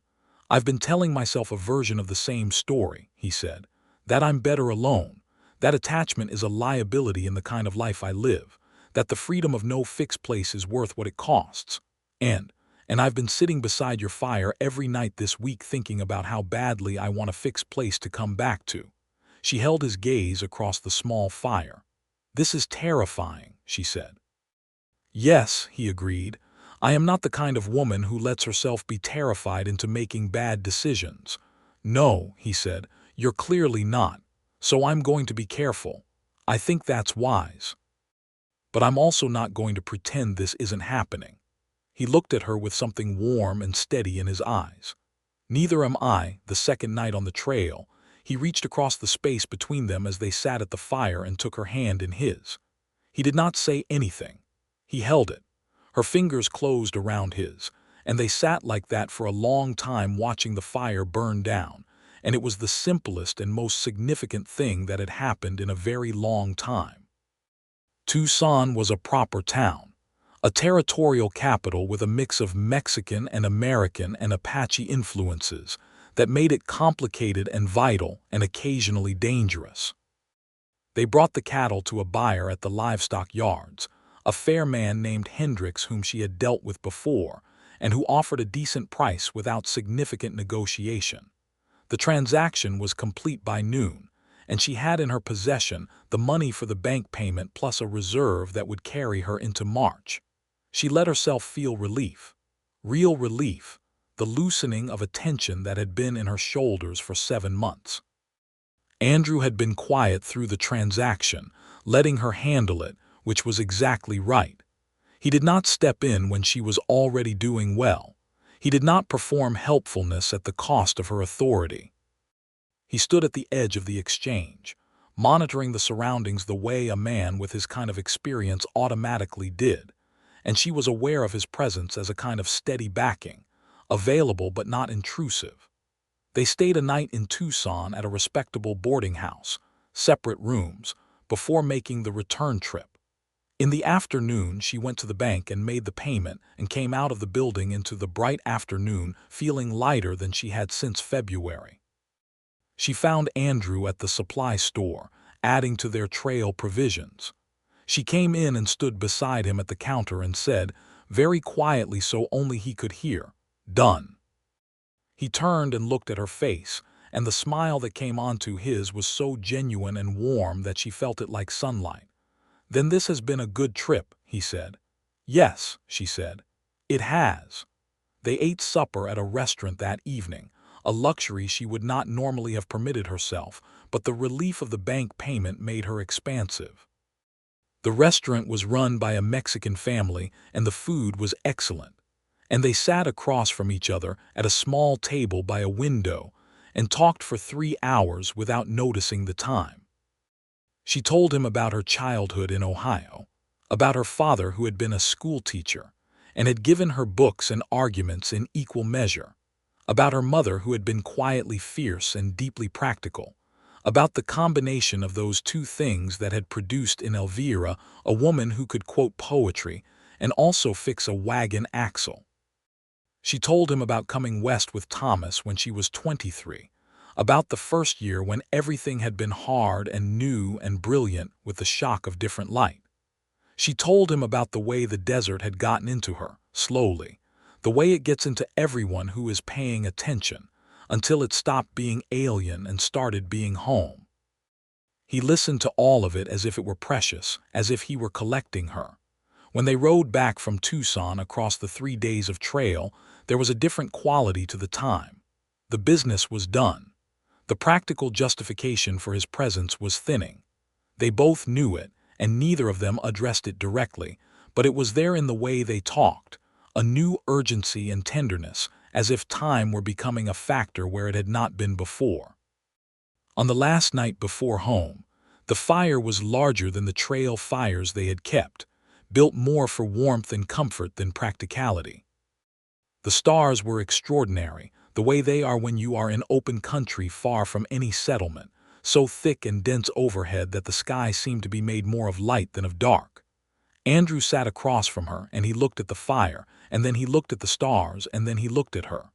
"I've been telling myself a version of the same story," he said. "That I'm better alone, that attachment is a liability in the kind of life I live, that the freedom of no fixed place is worth what it costs. And I've been sitting beside your fire every night this week thinking about how badly I want a fixed place to come back to." She held his gaze across the small fire. "This is terrifying," she said. "Yes," he agreed. "I am not the kind of woman who lets herself be terrified into making bad decisions." "No," he said, "you're clearly not. So I'm going to be careful. I think that's wise. But I'm also not going to pretend this isn't happening." He looked at her with something warm and steady in his eyes. "Neither am I." The second night on the trail, he reached across the space between them as they sat at the fire and took her hand in his. He did not say anything. He held it. Her fingers closed around his, and they sat like that for a long time watching the fire burn down, and it was the simplest and most significant thing that had happened in a very long time. Tucson was a proper town, a territorial capital with a mix of Mexican and American and Apache influences that made it complicated and vital and occasionally dangerous. They brought the cattle to a buyer at the livestock yards, a fair man named Hendricks whom she had dealt with before, and who offered a decent price without significant negotiation. The transaction was complete by noon, and she had in her possession the money for the bank payment plus a reserve that would carry her into March. She let herself feel relief. Real relief, the loosening of a tension that had been in her shoulders for 7 months. Andrew had been quiet through the transaction, letting her handle it, which was exactly right. He did not step in when she was already doing well. He did not perform helpfulness at the cost of her authority. He stood at the edge of the exchange, monitoring the surroundings the way a man with his kind of experience automatically did, and she was aware of his presence as a kind of steady backing, available but not intrusive. They stayed a night in Tucson at a respectable boarding house, separate rooms, before making the return trip. In the afternoon, she went to the bank and made the payment and came out of the building into the bright afternoon feeling lighter than she had since February. She found Andrew at the supply store, adding to their trail provisions. She came in and stood beside him at the counter and said, very quietly so only he could hear, "Done." He turned and looked at her face, and the smile that came onto his was so genuine and warm that she felt it like sunlight. "Then this has been a good trip," he said. "Yes," she said. "It has." They ate supper at a restaurant that evening, a luxury she would not normally have permitted herself, but the relief of the bank payment made her expansive. The restaurant was run by a Mexican family, and the food was excellent. And they sat across from each other at a small table by a window and talked for 3 hours without noticing the time. She told him about her childhood in Ohio, about her father who had been a school teacher and had given her books and arguments in equal measure, about her mother who had been quietly fierce and deeply practical, about the combination of those two things that had produced in Elvira a woman who could quote poetry and also fix a wagon axle. She told him about coming west with Thomas when she was 23, about the first year when everything had been hard and new and brilliant with the shock of different light. She told him about the way the desert had gotten into her, slowly, the way it gets into everyone who is paying attention, until it stopped being alien and started being home. He listened to all of it as if it were precious, as if he were collecting her. When they rode back from Tucson across the 3 days of trail, there was a different quality to the time. The business was done. The practical justification for his presence was thinning. They both knew it, and neither of them addressed it directly, but it was there in the way they talked, a new urgency and tenderness, as if time were becoming a factor where it had not been before. On the last night before home, the fire was larger than the trail fires they had kept, built more for warmth and comfort than practicality. The stars were extraordinary, the way they are when you are in open country far from any settlement, so thick and dense overhead that the sky seemed to be made more of light than of dark. Andrew sat across from her, and he looked at the fire, and then he looked at the stars, and then he looked at her.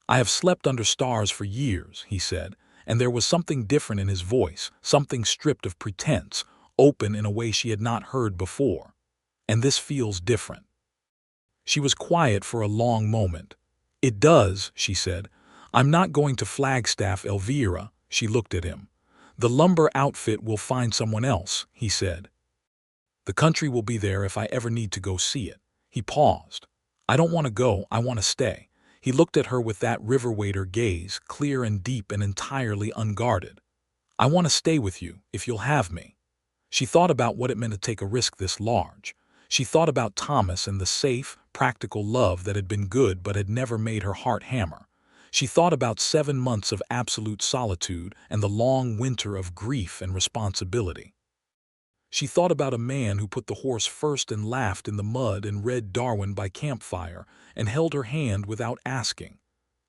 "I have slept under stars for years," he said, and there was something different in his voice, something stripped of pretense, open in a way she had not heard before. "And this feels different." She was quiet for a long moment. "It does," she said. "I'm not going to Flagstaff, Elvira." She looked at him. "The lumber outfit will find someone else," he said. "The country will be there if I ever need to go see it." He paused. "I don't want to go, I want to stay." He looked at her with that river-waiter gaze, clear and deep and entirely unguarded. "I want to stay with you, if you'll have me." She thought about what it meant to take a risk this large. She thought about Thomas and the safe, practical love that had been good but had never made her heart hammer. She thought about 7 months of absolute solitude and the long winter of grief and responsibility. She thought about a man who put the horse first and laughed in the mud and read Darwin by campfire and held her hand without asking.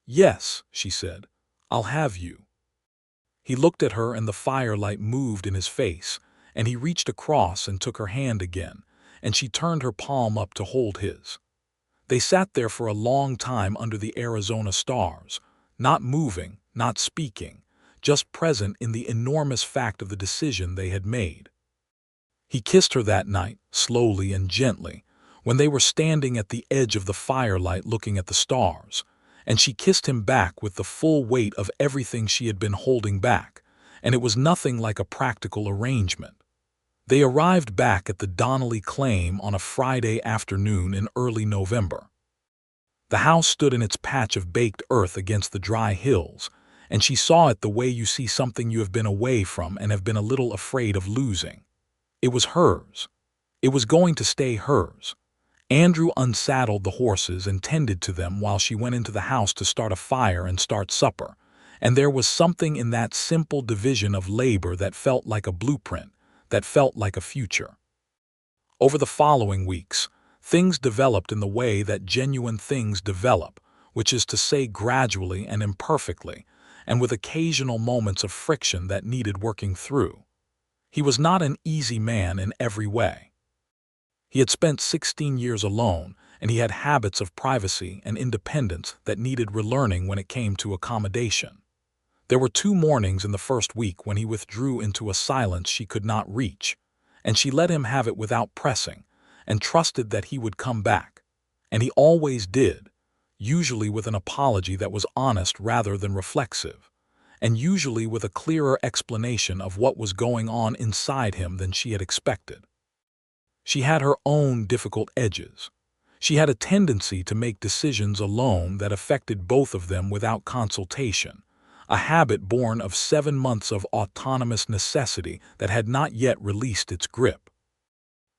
"Yes," she said, "I'll have you." He looked at her and the firelight moved in his face, and he reached across and took her hand again, and she turned her palm up to hold his. They sat there for a long time under the Arizona stars, not moving, not speaking, just present in the enormous fact of the decision they had made. He kissed her that night, slowly and gently, when they were standing at the edge of the firelight looking at the stars, and she kissed him back with the full weight of everything she had been holding back, and it was nothing like a practical arrangement. They arrived back at the Donnelly claim on a Friday afternoon in early November. The house stood in its patch of baked earth against the dry hills, and she saw it the way you see something you have been away from and have been a little afraid of losing. It was hers. It was going to stay hers. Andrew unsaddled the horses and tended to them while she went into the house to start a fire and start supper, and there was something in that simple division of labor that felt like a blueprint, that felt like a future. Over the following weeks, things developed in the way that genuine things develop, which is to say gradually and imperfectly, and with occasional moments of friction that needed working through. He was not an easy man in every way. He had spent 16 years alone, and he had habits of privacy and independence that needed relearning when it came to accommodation. There were 2 mornings in the first week when he withdrew into a silence she could not reach, and she let him have it without pressing, and trusted that he would come back. And he always did, usually with an apology that was honest rather than reflexive, and usually with a clearer explanation of what was going on inside him than she had expected. She had her own difficult edges. She had a tendency to make decisions alone that affected both of them without consultation, a habit born of 7 months of autonomous necessity that had not yet released its grip.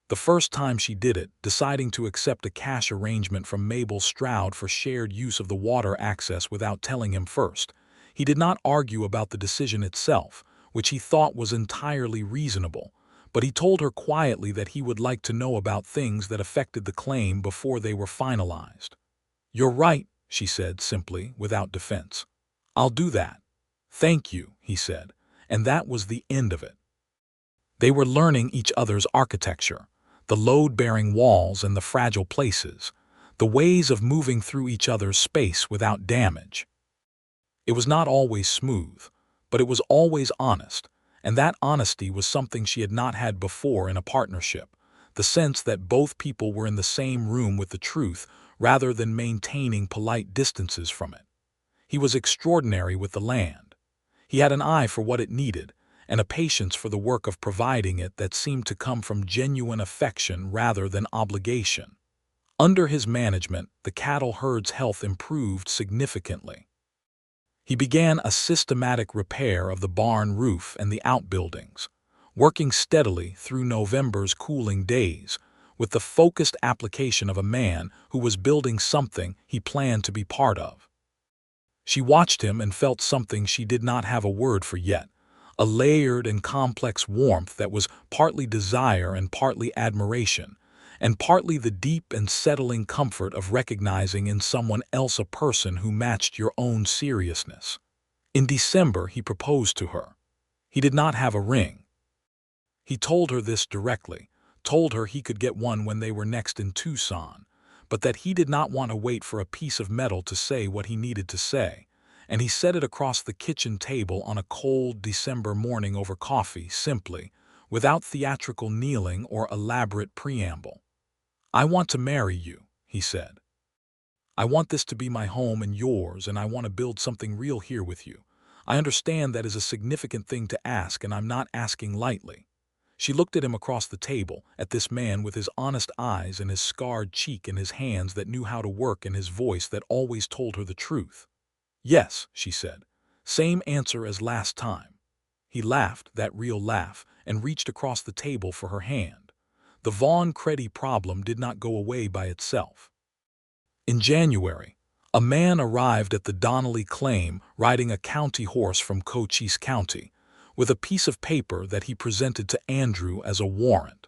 The first time she did it, deciding to accept a cash arrangement from Mabel Stroud for shared use of the water access without telling him first, he did not argue about the decision itself, which he thought was entirely reasonable, but he told her quietly that he would like to know about things that affected the claim before they were finalized. "You're right," she said simply, without defense. "I'll do that." "Thank you," he said, and that was the end of it. They were learning each other's architecture, the load-bearing walls and the fragile places, the ways of moving through each other's space without damage. It was not always smooth, but it was always honest, and that honesty was something she had not had before in a partnership, the sense that both people were in the same room with the truth rather than maintaining polite distances from it. He was extraordinary with the land. He had an eye for what it needed, and a patience for the work of providing it that seemed to come from genuine affection rather than obligation. Under his management, the cattle herd's health improved significantly. He began a systematic repair of the barn roof and the outbuildings, working steadily through November's cooling days, with the focused application of a man who was building something he planned to be part of. She watched him and felt something she did not have a word for yet, a layered and complex warmth that was partly desire and partly admiration, and partly the deep and settling comfort of recognizing in someone else a person who matched your own seriousness. In December, he proposed to her. He did not have a ring. He told her this directly, told her he could get one when they were next in Tucson, but that he did not want to wait for a piece of metal to say what he needed to say, and he said it across the kitchen table on a cold December morning over coffee, simply, without theatrical kneeling or elaborate preamble. "I want to marry you," he said. "I want this to be my home and yours, and I want to build something real here with you. I understand that is a significant thing to ask, and I'm not asking lightly." She looked at him across the table, at this man with his honest eyes and his scarred cheek and his hands that knew how to work and his voice that always told her the truth. "Yes," she said. "Same answer as last time." He laughed, that real laugh, and reached across the table for her hand. The Vaughn Creddy problem did not go away by itself. In January, a man arrived at the Donnelly claim riding a county horse from Cochise County, with a piece of paper that he presented to Andrew as a warrant.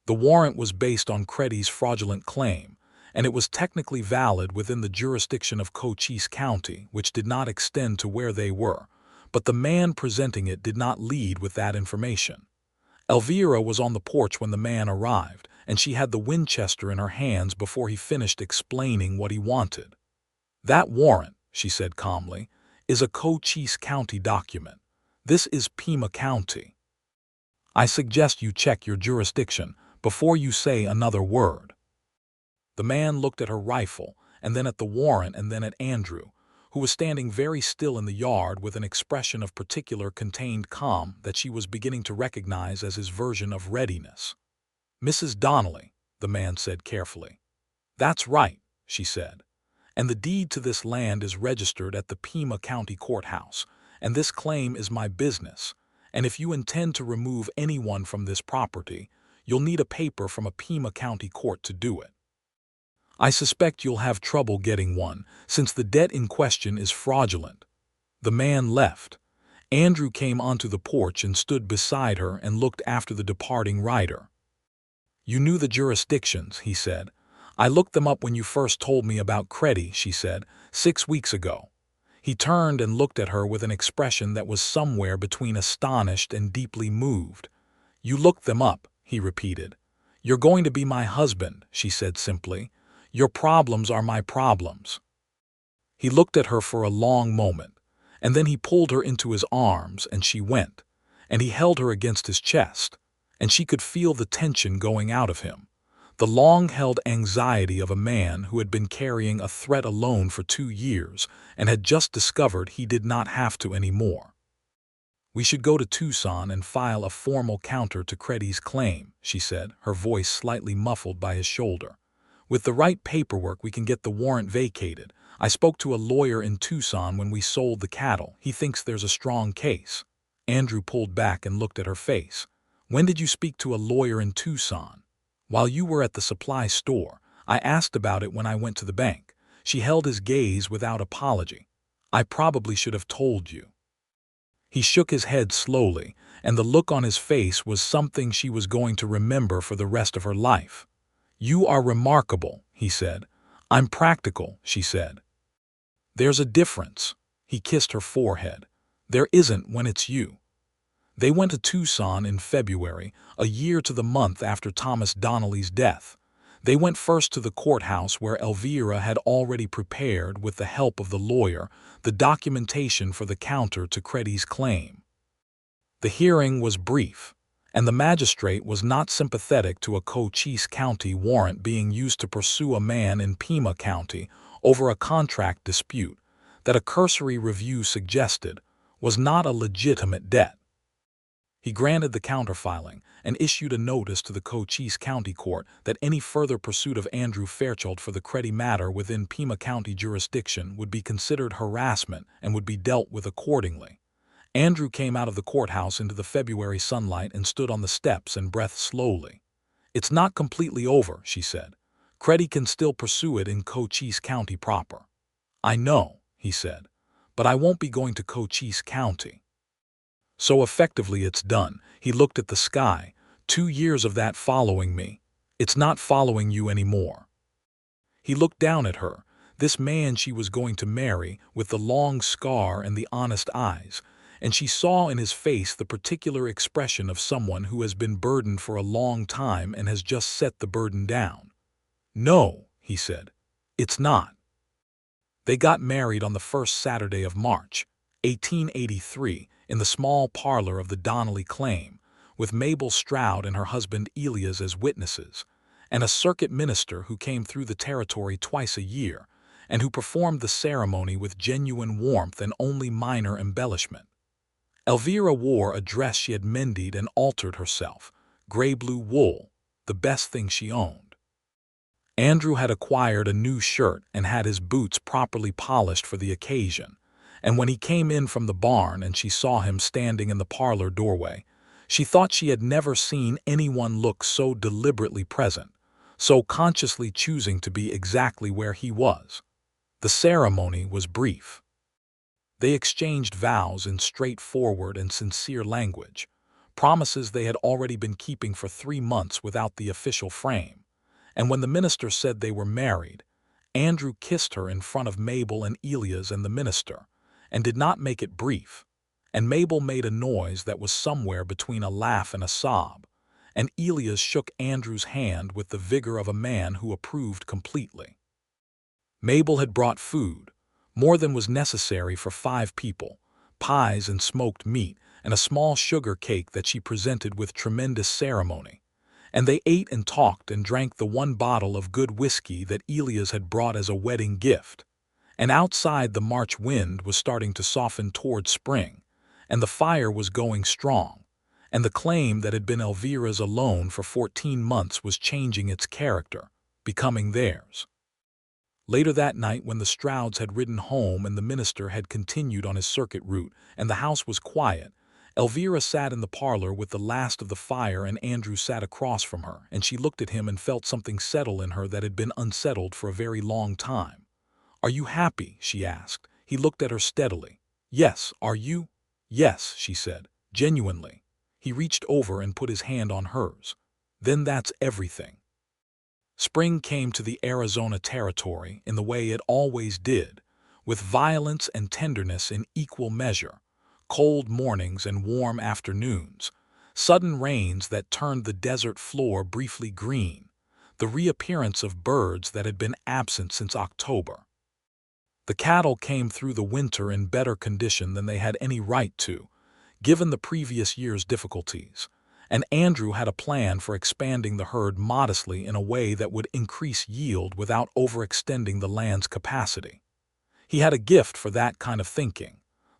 The warrant was based on Creddy's fraudulent claim, and it was technically valid within the jurisdiction of Cochise County, which did not extend to where they were, but the man presenting it did not lead with that information. Elvira was on the porch when the man arrived, and she had the Winchester in her hands before he finished explaining what he wanted. "That warrant," she said calmly, "is a Cochise County document. This is Pima County. I suggest you check your jurisdiction before you say another word." The man looked at her rifle, and then at the warrant, and then at Andrew, who was standing very still in the yard with an expression of particular contained calm that she was beginning to recognize as his version of readiness. "Mrs. Donnelly," the man said carefully. "That's right," she said. "And the deed to this land is registered at the Pima County Courthouse, and this claim is my business, and if you intend to remove anyone from this property, you'll need a paper from a Pima County court to do it. I suspect you'll have trouble getting one, since the debt in question is fraudulent." The man left. Andrew came onto the porch and stood beside her and looked after the departing rider. "You knew the jurisdictions," he said. "I looked them up when you first told me about Creddy," she said, 6 weeks ago." He turned and looked at her with an expression that was somewhere between astonished and deeply moved. "You looked them up," he repeated. "You're going to be my husband," she said simply. "Your problems are my problems." He looked at her for a long moment, and then he pulled her into his arms and she went, and he held her against his chest, and she could feel the tension going out of him, the long-held anxiety of a man who had been carrying a threat alone for 2 years and had just discovered he did not have to anymore. "We should go to Tucson and file a formal counter to Creddy's claim," she said, her voice slightly muffled by his shoulder. "With the right paperwork we can get the warrant vacated. I spoke to a lawyer in Tucson when we sold the cattle. He thinks there's a strong case." Andrew pulled back and looked at her face. "When did you speak to a lawyer in Tucson?" "While you were at the supply store. I asked about it when I went to the bank." She held his gaze without apology. "I probably should have told you." He shook his head slowly, and the look on his face was something she was going to remember for the rest of her life. "You are remarkable," he said. "I'm practical," she said. "There's a difference." He kissed her forehead. "There isn't when it's you." They went to Tucson in February, a year to the month after Thomas Donnelly's death. They went first to the courthouse where Elvira had already prepared, with the help of the lawyer, the documentation for the counter to Creddy's claim. The hearing was brief, and the magistrate was not sympathetic to a Cochise County warrant being used to pursue a man in Pima County over a contract dispute that a cursory review suggested was not a legitimate debt. He granted the counterfiling and issued a notice to the Cochise County Court that any further pursuit of Andrew Fairchild for the Creddy matter within Pima County jurisdiction would be considered harassment and would be dealt with accordingly. Andrew came out of the courthouse into the February sunlight and stood on the steps and breathed slowly. "It's not completely over," she said. "Creddy can still pursue it in Cochise County proper." "I know," he said, "but I won't be going to Cochise County." "So effectively it's done." He looked at the sky. 2 years of that following me. It's not following you anymore." He looked down at her, this man she was going to marry, with the long scar and the honest eyes, and she saw in his face the particular expression of someone who has been burdened for a long time and has just set the burden down. "No," he said, "it's not." They got married on the first Saturday of March, 1883, in the small parlor of the Donnelly claim, with Mabel Stroud and her husband Elias as witnesses, and a circuit minister who came through the territory twice a year, and who performed the ceremony with genuine warmth and only minor embellishment. Elvira wore a dress she had mended and altered herself, gray-blue wool, the best thing she owned. Andrew had acquired a new shirt and had his boots properly polished for the occasion, and when he came in from the barn and she saw him standing in the parlor doorway, she thought she had never seen anyone look so deliberately present, so consciously choosing to be exactly where he was. The ceremony was brief. They exchanged vows in straightforward and sincere language, promises they had already been keeping for 3 months without the official frame. And when the minister said they were married, Andrew kissed her in front of Mabel and Elias and the minister, and did not make it brief, and Mabel made a noise that was somewhere between a laugh and a sob, and Elias shook Andrew's hand with the vigor of a man who approved completely. Mabel had brought food, more than was necessary for 5 people, pies and smoked meat, and a small sugar cake that she presented with tremendous ceremony. And they ate and talked and drank the 1 bottle of good whiskey that Elias had brought as a wedding gift. And outside the March wind was starting to soften toward spring, and the fire was going strong, and the claim that had been Elvira's alone for 14 months was changing its character, becoming theirs. Later that night, when the Strouds had ridden home and the minister had continued on his circuit route and the house was quiet, Elvira sat in the parlor with the last of the fire and Andrew sat across from her, and she looked at him and felt something settle in her that had been unsettled for a very long time. "Are you happy?" she asked. He looked at her steadily. "Yes, are you?" "Yes," she said, genuinely. He reached over and put his hand on hers. "Then that's everything." Spring came to the Arizona territory in the way it always did, with violence and tenderness in equal measure. Cold mornings and warm afternoons, sudden rains that turned the desert floor briefly green, the reappearance of birds that had been absent since October. The cattle came through the winter in better condition than they had any right to, given the previous year's difficulties, and Andrew had a plan for expanding the herd modestly in a way that would increase yield without overextending the land's capacity. He had a gift for that kind of thinking,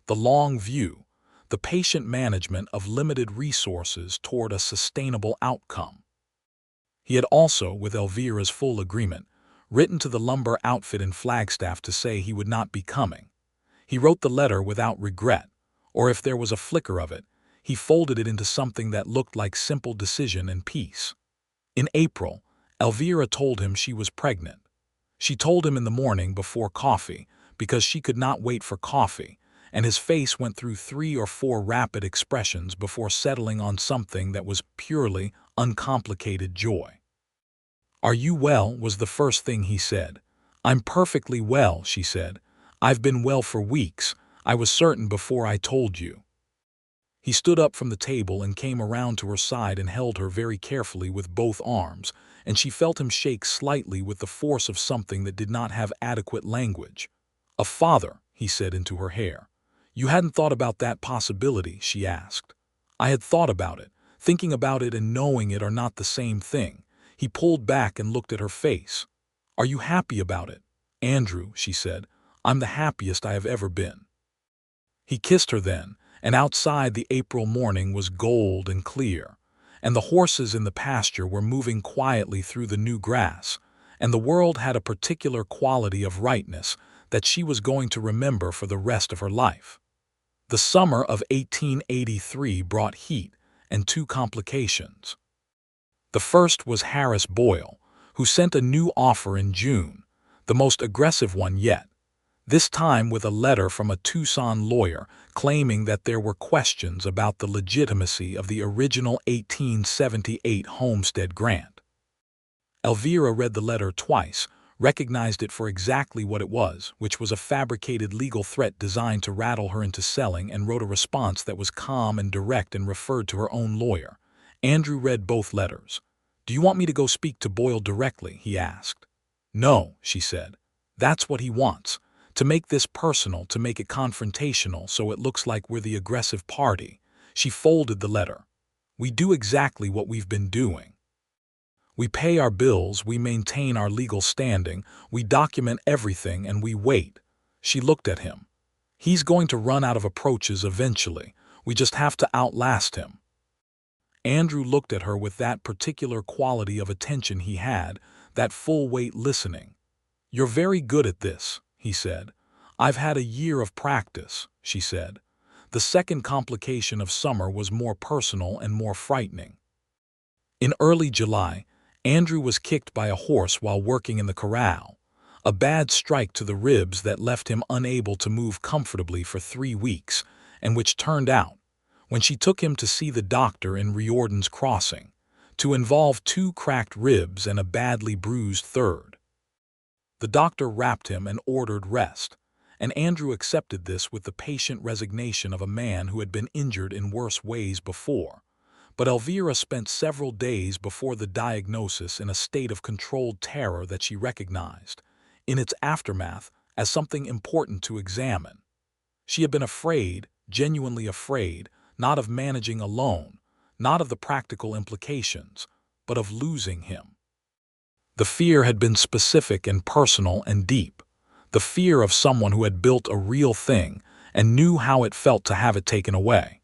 the long view, the patient management of limited resources toward a sustainable outcome. He had also, with Elvira's full agreement, written to the lumber outfit in Flagstaff to say he would not be coming. He wrote the letter without regret, or if there was a flicker of it, he folded it into something that looked like simple decision and peace. In April, Elvira told him she was pregnant. She told him in the morning before coffee, because she could not wait for coffee, and his face went through 3 or 4 rapid expressions before settling on something that was purely, uncomplicated joy. "Are you well?" was the first thing he said. "I'm perfectly well," she said. "I've been well for weeks. I was certain before I told you." He stood up from the table and came around to her side and held her very carefully with both arms, and she felt him shake slightly with the force of something that did not have adequate language. "A father," he said into her hair. "You hadn't thought about that possibility?" she asked. "I had thought about it. Thinking about it and knowing it are not the same thing." He pulled back and looked at her face. "Are you happy about it?" "Andrew," she said, "I'm the happiest I have ever been." He kissed her then, and outside the April morning was gold and clear, and the horses in the pasture were moving quietly through the new grass, and the world had a particular quality of rightness that she was going to remember for the rest of her life. The summer of 1883 brought heat and 2 complications. The first was Harris Boyle, who sent a new offer in June, the most aggressive one yet, this time with a letter from a Tucson lawyer claiming that there were questions about the legitimacy of the original 1878 homestead grant. Elvira read the letter twice, recognized it for exactly what it was, which was a fabricated legal threat designed to rattle her into selling, and wrote a response that was calm and direct and referred to her own lawyer. Andrew read both letters. "Do you want me to go speak to Boyle directly?" he asked. "No," she said. "That's what he wants. To make this personal, to make it confrontational, so it looks like we're the aggressive party." She folded the letter. "We do exactly what we've been doing. We pay our bills, we maintain our legal standing, we document everything, and we wait." She looked at him. "He's going to run out of approaches eventually. We just have to outlast him." Andrew looked at her with that particular quality of attention he had, that full-weight listening. "You're very good at this," he said. "I've had a year of practice," she said. The second complication of summer was more personal and more frightening. In early July, Andrew was kicked by a horse while working in the corral, a bad strike to the ribs that left him unable to move comfortably for 3 weeks, and which turned out, when she took him to see the doctor in Riordan's Crossing, to involve 2 cracked ribs and a badly bruised third. The doctor wrapped him and ordered rest, and Andrew accepted this with the patient resignation of a man who had been injured in worse ways before. But Elvira spent several days before the diagnosis in a state of controlled terror that she recognized, in its aftermath, as something important to examine. She had been afraid, genuinely afraid, not of managing alone, not of the practical implications, but of losing him. The fear had been specific and personal and deep, the fear of someone who had built a real thing and knew how it felt to have it taken away.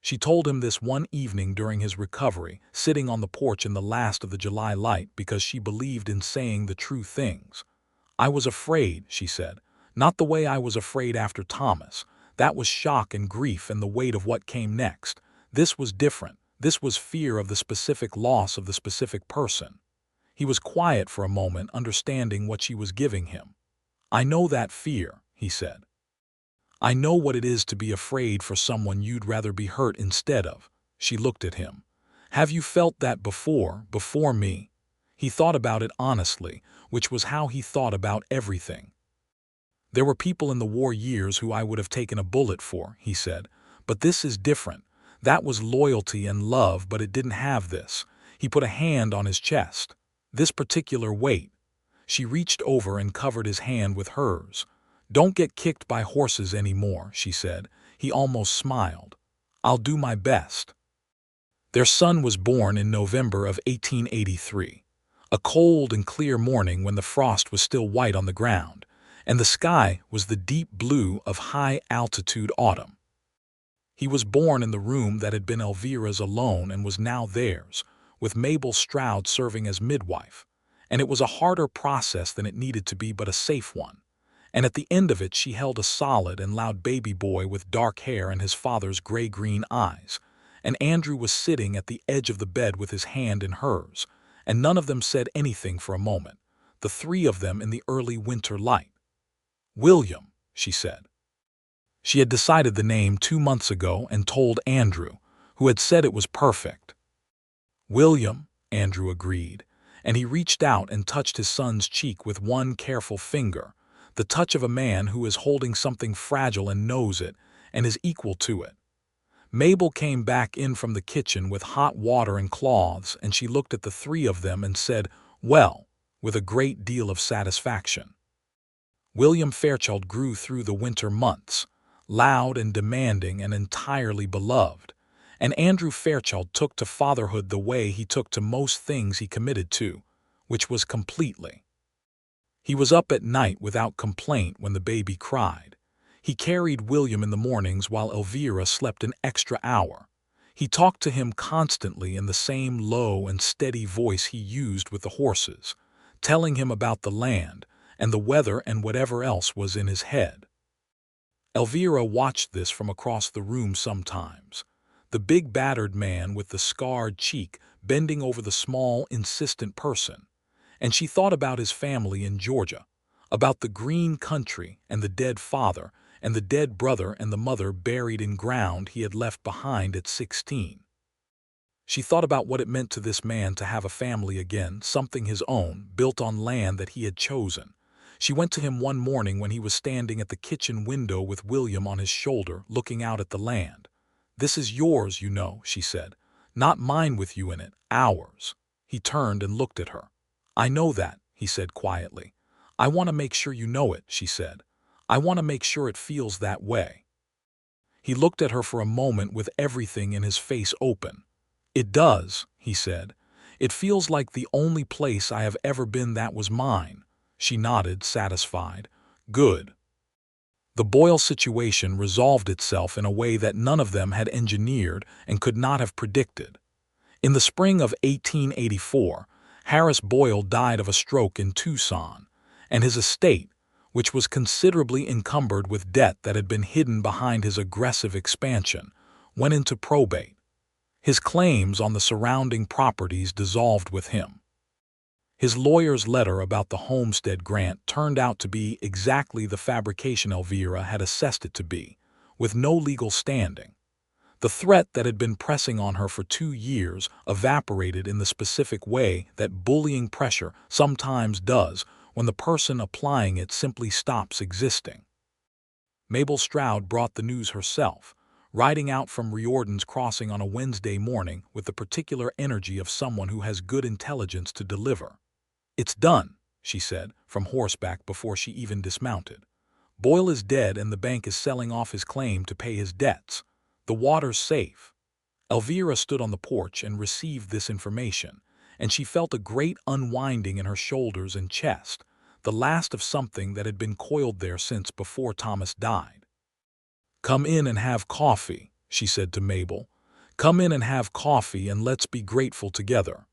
She told him this one evening during his recovery, sitting on the porch in the last of the July light, because she believed in saying the true things. "I was afraid," she said, "not the way I was afraid after Thomas. That was shock and grief and the weight of what came next. This was different. This was fear of the specific loss of the specific person." He was quiet for a moment, understanding what she was giving him. "I know that fear," he said. "I know what it is to be afraid for someone you'd rather be hurt instead of." She looked at him. "Have you felt that before me?" He thought about it honestly, which was how he thought about everything. "There were people in the war years who I would have taken a bullet for," he said. "But this is different. That was loyalty and love, but it didn't have this." He put a hand on his chest. "This particular weight." She reached over and covered his hand with hers. "Don't get kicked by horses anymore," she said. He almost smiled. "I'll do my best." Their son was born in November of 1883, a cold and clear morning when the frost was still white on the ground, and the sky was the deep blue of high-altitude autumn. He was born in the room that had been Elvira's alone and was now theirs, with Mabel Stroud serving as midwife, and it was a harder process than it needed to be, but a safe one. And at the end of it she held a solid and loud baby boy with dark hair and his father's gray-green eyes, and Andrew was sitting at the edge of the bed with his hand in hers, and none of them said anything for a moment, the 3 of them in the early winter light. "William," she said. She had decided the name 2 months ago and told Andrew, who had said it was perfect. "William," Andrew agreed, and he reached out and touched his son's cheek with one careful finger, the touch of a man who is holding something fragile and knows it and is equal to it. Mabel came back in from the kitchen with hot water and cloths, and she looked at the 3 of them and said, "Well," with a great deal of satisfaction. William Fairchild grew through the winter months, loud and demanding and entirely beloved, and Andrew Fairchild took to fatherhood the way he took to most things he committed to, which was completely. He was up at night without complaint when the baby cried. He carried William in the mornings while Elvira slept an extra hour. He talked to him constantly in the same low and steady voice he used with the horses, telling him about the land and the weather and whatever else was in his head. Elvira watched this from across the room sometimes, the big battered man with the scarred cheek bending over the small, insistent person, and she thought about his family in Georgia, about the green country and the dead father and the dead brother and the mother buried in ground he had left behind at 16. She thought about what it meant to this man to have a family again, something his own, built on land that he had chosen. She went to him one morning when he was standing at the kitchen window with William on his shoulder, looking out at the land. "This is yours, you know," she said. "Not mine with you in it, ours." He turned and looked at her. "I know that," he said quietly. "I want to make sure you know it," she said. "I want to make sure it feels that way." He looked at her for a moment with everything in his face open. "It does," he said. "It feels like the only place I have ever been that was mine." She nodded, satisfied. "Good." The Boyle situation resolved itself in a way that none of them had engineered and could not have predicted. In the spring of 1884, Harris Boyle died of a stroke in Tucson, and his estate, which was considerably encumbered with debt that had been hidden behind his aggressive expansion, went into probate. His claims on the surrounding properties dissolved with him. His lawyer's letter about the homestead grant turned out to be exactly the fabrication Elvira had assessed it to be, with no legal standing. The threat that had been pressing on her for 2 years evaporated in the specific way that bullying pressure sometimes does when the person applying it simply stops existing. Mabel Stroud brought the news herself, riding out from Riordan's Crossing on a Wednesday morning with the particular energy of someone who has good intelligence to deliver. "It's done," she said, from horseback before she even dismounted. "Boyle is dead and the bank is selling off his claim to pay his debts. The water's safe." Elvira stood on the porch and received this information, and she felt a great unwinding in her shoulders and chest, the last of something that had been coiled there since before Thomas died. "Come in and have coffee," she said to Mabel. "Come in and have coffee and let's be grateful together."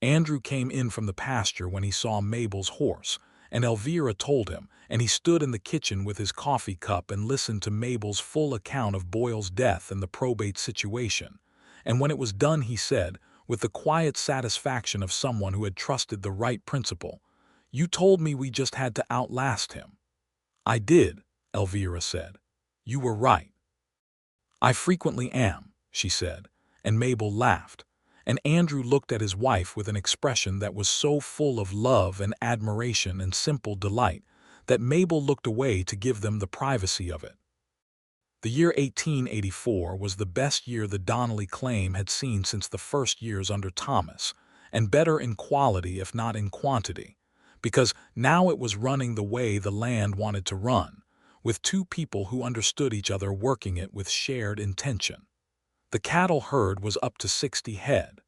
Andrew came in from the pasture when he saw Mabel's horse, and Elvira told him, and he stood in the kitchen with his coffee cup and listened to Mabel's full account of Boyle's death and the probate situation. And when it was done he said, with the quiet satisfaction of someone who had trusted the right principle, "You told me we just had to outlast him." "I did," Elvira said. "You were right." "I frequently am," she said, and Mabel laughed. And Andrew looked at his wife with an expression that was so full of love and admiration and simple delight that Mabel looked away to give them the privacy of it. The year 1884 was the best year the Donnelly claim had seen since the first years under Thomas, and better in quality if not in quantity, because now it was running the way the land wanted to run, with 2 people who understood each other working it with shared intention. The cattle herd was up to 60 head.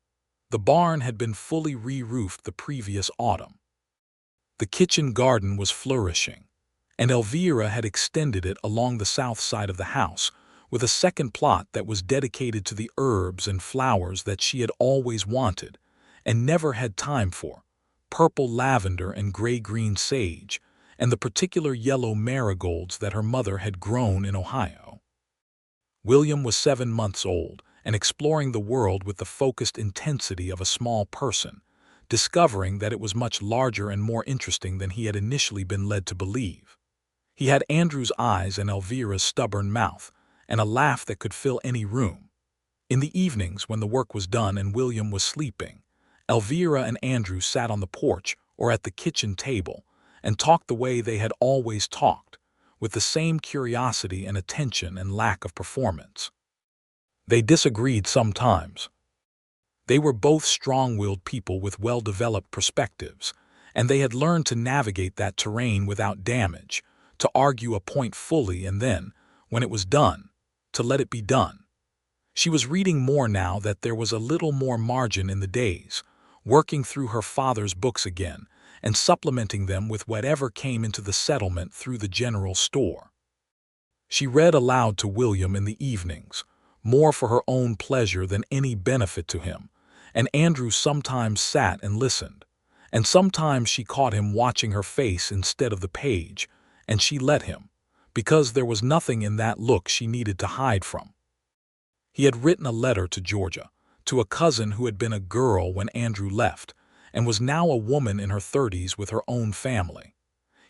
The barn had been fully re-roofed the previous autumn. The kitchen garden was flourishing, and Elvira had extended it along the south side of the house with a second plot that was dedicated to the herbs and flowers that she had always wanted and never had time for: purple lavender and gray-green sage, and the particular yellow marigolds that her mother had grown in Ohio. William was 7 months old and exploring the world with the focused intensity of a small person, discovering that it was much larger and more interesting than he had initially been led to believe. He had Andrew's eyes and Elvira's stubborn mouth, and a laugh that could fill any room. In the evenings, when the work was done and William was sleeping, Elvira and Andrew sat on the porch or at the kitchen table and talked the way they had always talked, with the same curiosity and attention and lack of performance. They disagreed sometimes. They were both strong-willed people with well-developed perspectives, and they had learned to navigate that terrain without damage, to argue a point fully and then, when it was done, to let it be done. She was reading more now that there was a little more margin in the days, working through her father's books again, and supplementing them with whatever came into the settlement through the general store. She read aloud to William in the evenings, more for her own pleasure than any benefit to him, and Andrew sometimes sat and listened, and sometimes she caught him watching her face instead of the page, and she let him, because there was nothing in that look she needed to hide from. He had written a letter to Georgia, to a cousin who had been a girl when Andrew left, and was now a woman in her 30s with her own family.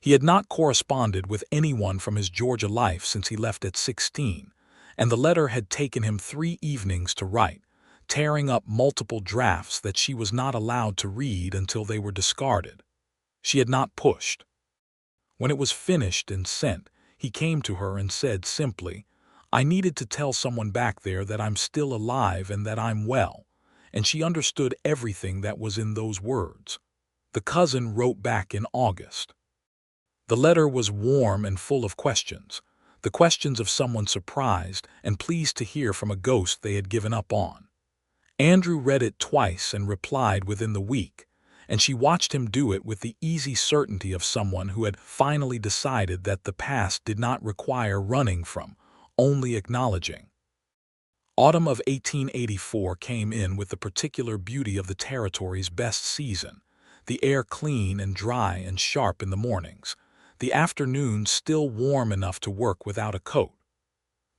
He had not corresponded with anyone from his Georgia life since he left at 16, and the letter had taken him 3 evenings to write, tearing up multiple drafts that she was not allowed to read until they were discarded. She had not pushed. When it was finished and sent, he came to her and said simply, "I needed to tell someone back there that I'm still alive and that I'm well," and she understood everything that was in those words. The cousin wrote back in August. The letter was warm and full of questions, the questions of someone surprised and pleased to hear from a ghost they had given up on. Andrew read it twice and replied within the week, and she watched him do it with the easy certainty of someone who had finally decided that the past did not require running from, only acknowledging. Autumn of 1884 came in with the particular beauty of the territory's best season, the air clean and dry and sharp in the mornings, the afternoons still warm enough to work without a coat.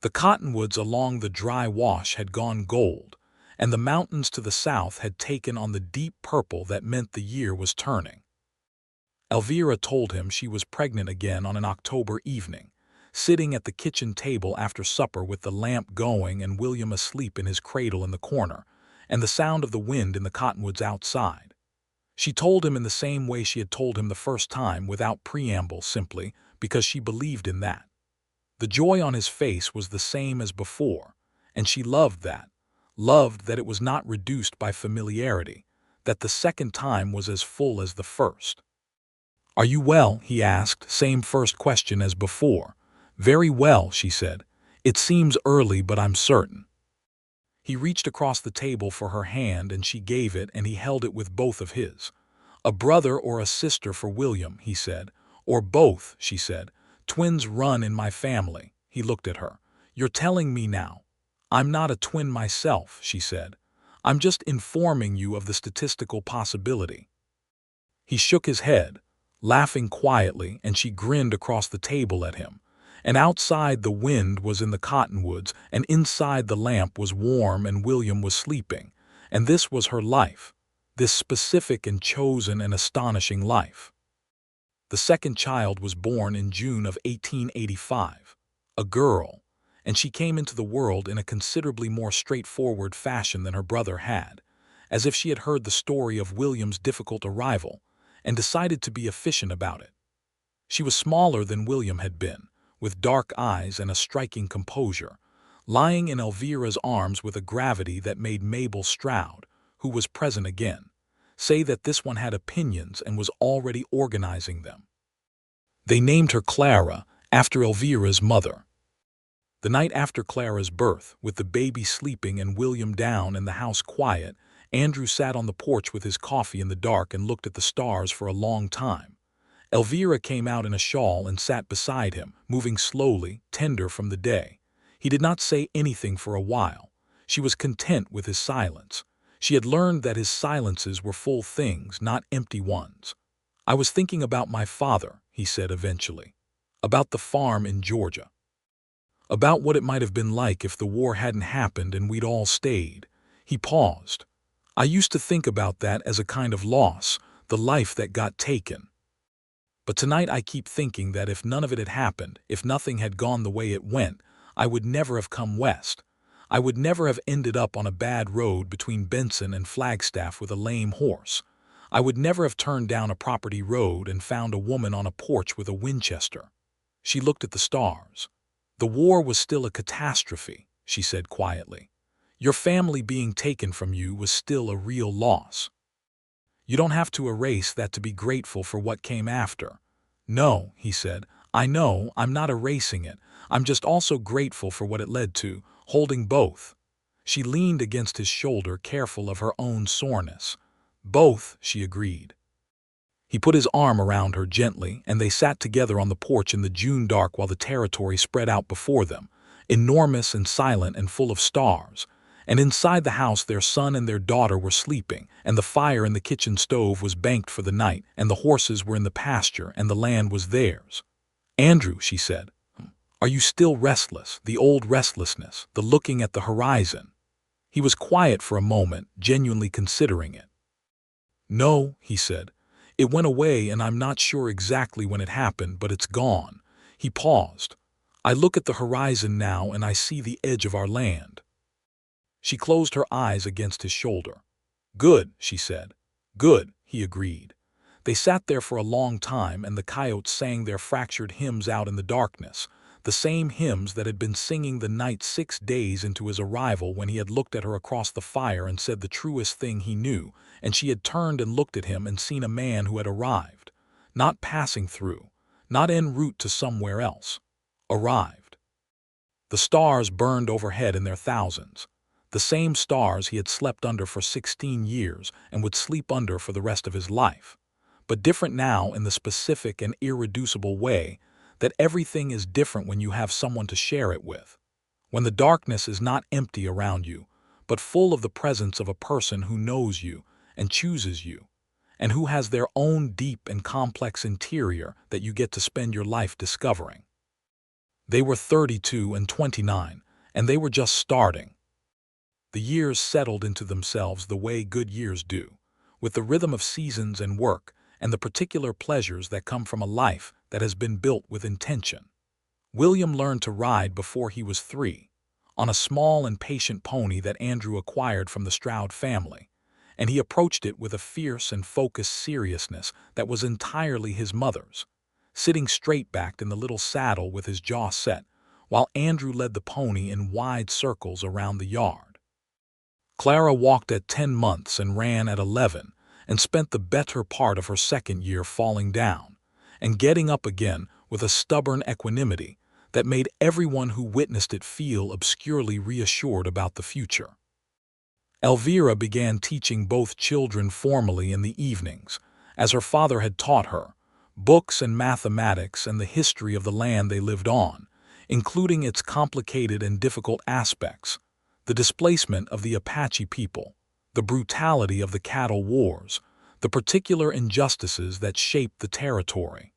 The cottonwoods along the dry wash had gone gold, and the mountains to the south had taken on the deep purple that meant the year was turning. Elvira told him she was pregnant again on an October evening, sitting at the kitchen table after supper with the lamp going and William asleep in his cradle in the corner, and the sound of the wind in the cottonwoods outside. She told him in the same way she had told him the first time, without preamble, simply because she believed in that. The joy on his face was the same as before, and she loved that it it was not reduced by familiarity, that the second time was as full as the first. "Are you well?" he asked, same first question as before. "Very well," she said. "It seems early, but I'm certain." He reached across the table for her hand and she gave it, and he held it with both of his. "A brother or a sister for William," he said. "Or both," she said. "Twins run in my family." He looked at her. "You're telling me now." "I'm not a twin myself," she said. "I'm just informing you of the statistical possibility." He shook his head, laughing quietly, and she grinned across the table at him. And outside the wind was in the cottonwoods, and inside the lamp was warm and William was sleeping. And this was her life, this specific and chosen and astonishing life. The second child was born in June of 1885, a girl, and she came into the world in a considerably more straightforward fashion than her brother had, as if she had heard the story of William's difficult arrival and decided to be efficient about it. She was smaller than William had been, with dark eyes and a striking composure, lying in Elvira's arms with a gravity that made Mabel Stroud, who was present again, say that this one had opinions and was already organizing them. They named her Clara, after Elvira's mother. The night after Clara's birth, with the baby sleeping and William down and the house quiet, Andrew sat on the porch with his coffee in the dark and looked at the stars for a long time. Elvira came out in a shawl and sat beside him, moving slowly, tender from the day. He did not say anything for a while. She was content with his silence. She had learned that his silences were full things, not empty ones. "I was thinking about my father," he said eventually. "About the farm in Georgia. About what it might have been like if the war hadn't happened and we'd all stayed." He paused. "I used to think about that as a kind of loss, the life that got taken. But tonight I keep thinking that if none of it had happened, if nothing had gone the way it went, I would never have come west. I would never have ended up on a bad road between Benson and Flagstaff with a lame horse. I would never have turned down a property road and found a woman on a porch with a Winchester." She looked at the stars. "The war was still a catastrophe," she said quietly. "Your family being taken from you was still a real loss. You don't have to erase that to be grateful for what came after." "No," he said. "I know, I'm not erasing it. I'm just also grateful for what it led to, holding both." She leaned against his shoulder, careful of her own soreness. "Both," she agreed. He put his arm around her gently, and they sat together on the porch in the June dark while the territory spread out before them, enormous and silent and full of stars. And inside the house their son and their daughter were sleeping, and the fire in the kitchen stove was banked for the night, and the horses were in the pasture, and the land was theirs. "Andrew," she said, "are you still restless, the old restlessness, the looking at the horizon?" He was quiet for a moment, genuinely considering it. "No," he said. "It went away, and I'm not sure exactly when it happened, but it's gone." He paused. "I look at the horizon now, and I see the edge of our land." She closed her eyes against his shoulder. "Good," she said. "Good," he agreed. They sat there for a long time, and the coyotes sang their fractured hymns out in the darkness, the same hymns that had been singing the night 6 days into his arrival, when he had looked at her across the fire and said the truest thing he knew, and she had turned and looked at him and seen a man who had arrived, not passing through, not en route to somewhere else. Arrived. The stars burned overhead in their thousands, the same stars he had slept under for 16 years and would sleep under for the rest of his life, but different now in the specific and irreducible way that everything is different when you have someone to share it with, when the darkness is not empty around you, but full of the presence of a person who knows you and chooses you, and who has their own deep and complex interior that you get to spend your life discovering. They were 32 and 29, and they were just starting. The years settled into themselves the way good years do, with the rhythm of seasons and work and the particular pleasures that come from a life that has been built with intention. William learned to ride before he was 3, on a small and patient pony that Andrew acquired from the Stroud family, and he approached it with a fierce and focused seriousness that was entirely his mother's, sitting straight-backed in the little saddle with his jaw set, while Andrew led the pony in wide circles around the yard. Clara walked at 10 months and ran at 11, and spent the better part of her second year falling down and getting up again with a stubborn equanimity that made everyone who witnessed it feel obscurely reassured about the future. Elvira began teaching both children formally in the evenings, as her father had taught her, books and mathematics and the history of the land they lived on, including its complicated and difficult aspects, the displacement of the Apache people, the brutality of the cattle wars, the particular injustices that shaped the territory.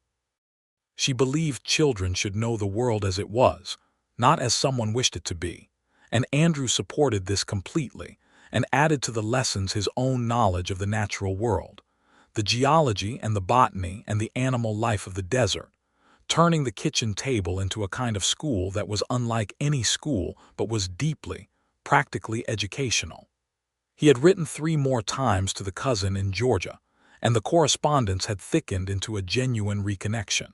She believed children should know the world as it was, not as someone wished it to be, and Andrew supported this completely and added to the lessons his own knowledge of the natural world, the geology and the botany and the animal life of the desert, turning the kitchen table into a kind of school that was unlike any school but was deeply, practically educational. He had written 3 more times to the cousin in Georgia, and the correspondence had thickened into a genuine reconnection.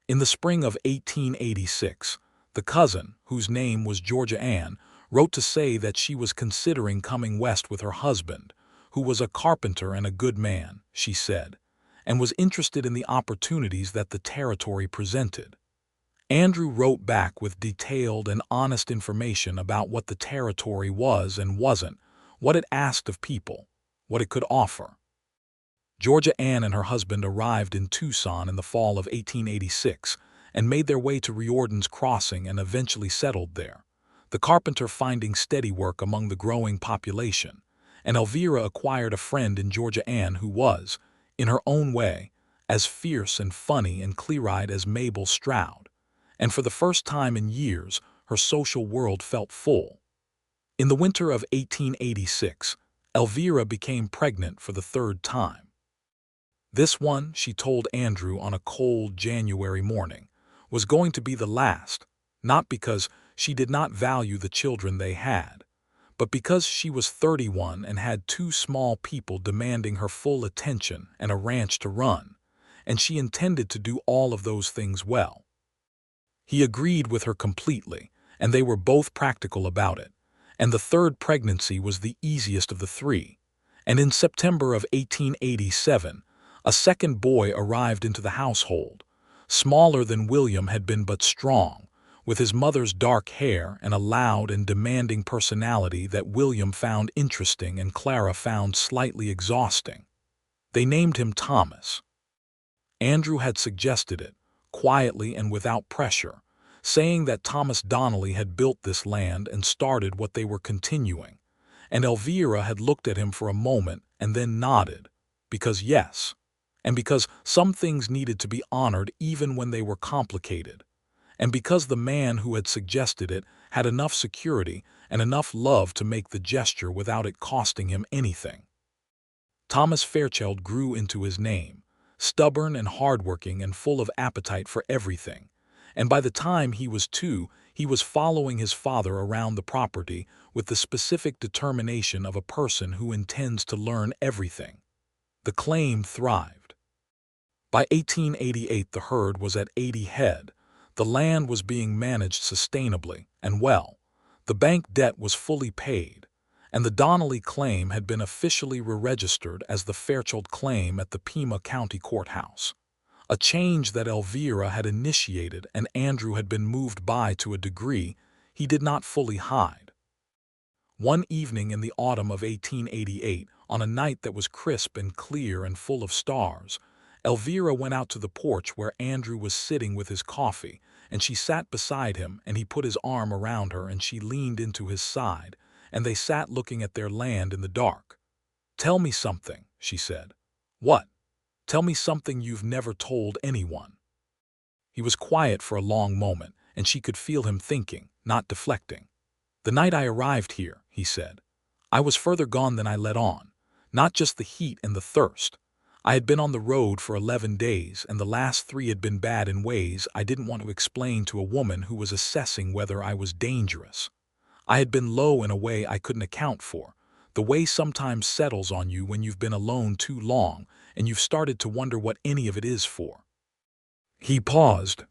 In the spring of 1886, the cousin, whose name was Georgia Ann, wrote to say that she was considering coming west with her husband, who was a carpenter and a good man, she said, and was interested in the opportunities that the territory presented. Andrew wrote back with detailed and honest information about what the territory was and wasn't, what it asked of people, what it could offer. Georgia Ann and her husband arrived in Tucson in the fall of 1886 and made their way to Riordan's Crossing and eventually settled there, the carpenter finding steady work among the growing population, and Elvira acquired a friend in Georgia Ann who was, in her own way, as fierce and funny and clear-eyed as Mabel Stroud, and for the first time in years her social world felt full. In the winter of 1886, Elvira became pregnant for the 3rd time. This one, she told Andrew on a cold January morning, was going to be the last, not because she did not value the children they had, but because she was 31 and had 2 small people demanding her full attention and a ranch to run, and she intended to do all of those things well. He agreed with her completely, and they were both practical about it, and the 3rd pregnancy was the easiest of the 3, and in September of 1887, a second boy arrived into the household, smaller than William had been but strong, with his mother's dark hair and a loud and demanding personality that William found interesting and Clara found slightly exhausting. They named him Thomas. Andrew had suggested it, quietly and without pressure, saying that Thomas Donnelly had built this land and started what they were continuing, and Elvira had looked at him for a moment and then nodded, because yes, and because some things needed to be honored even when they were complicated, and because the man who had suggested it had enough security and enough love to make the gesture without it costing him anything. Thomas Fairchild grew into his name, stubborn and hardworking and full of appetite for everything, and by the time he was 2, he was following his father around the property with the specific determination of a person who intends to learn everything. The claim thrived. By 1888, the herd was at 80 head. The land was being managed sustainably and well. The bank debt was fully paid, and the Donnelly claim had been officially re-registered as the Fairchild claim at the Pima County Courthouse. A change that Elvira had initiated and Andrew had been moved by to a degree he did not fully hide. One evening in the autumn of 1888, on a night that was crisp and clear and full of stars, Elvira went out to the porch where Andrew was sitting with his coffee, and she sat beside him, and he put his arm around her and she leaned into his side, and they sat looking at their land in the dark. "Tell me something," she said. "What?" "Tell me something you've never told anyone." He was quiet for a long moment, and she could feel him thinking, not deflecting. "The night I arrived here," he said, "I was further gone than I let on. Not just the heat and the thirst. I had been on the road for 11 days, and the last 3 had been bad in ways I didn't want to explain to a woman who was assessing whether I was dangerous. I had been low in a way I couldn't account for. The way sometimes settles on you when you've been alone too long, and you've started to wonder what any of it is for." He paused.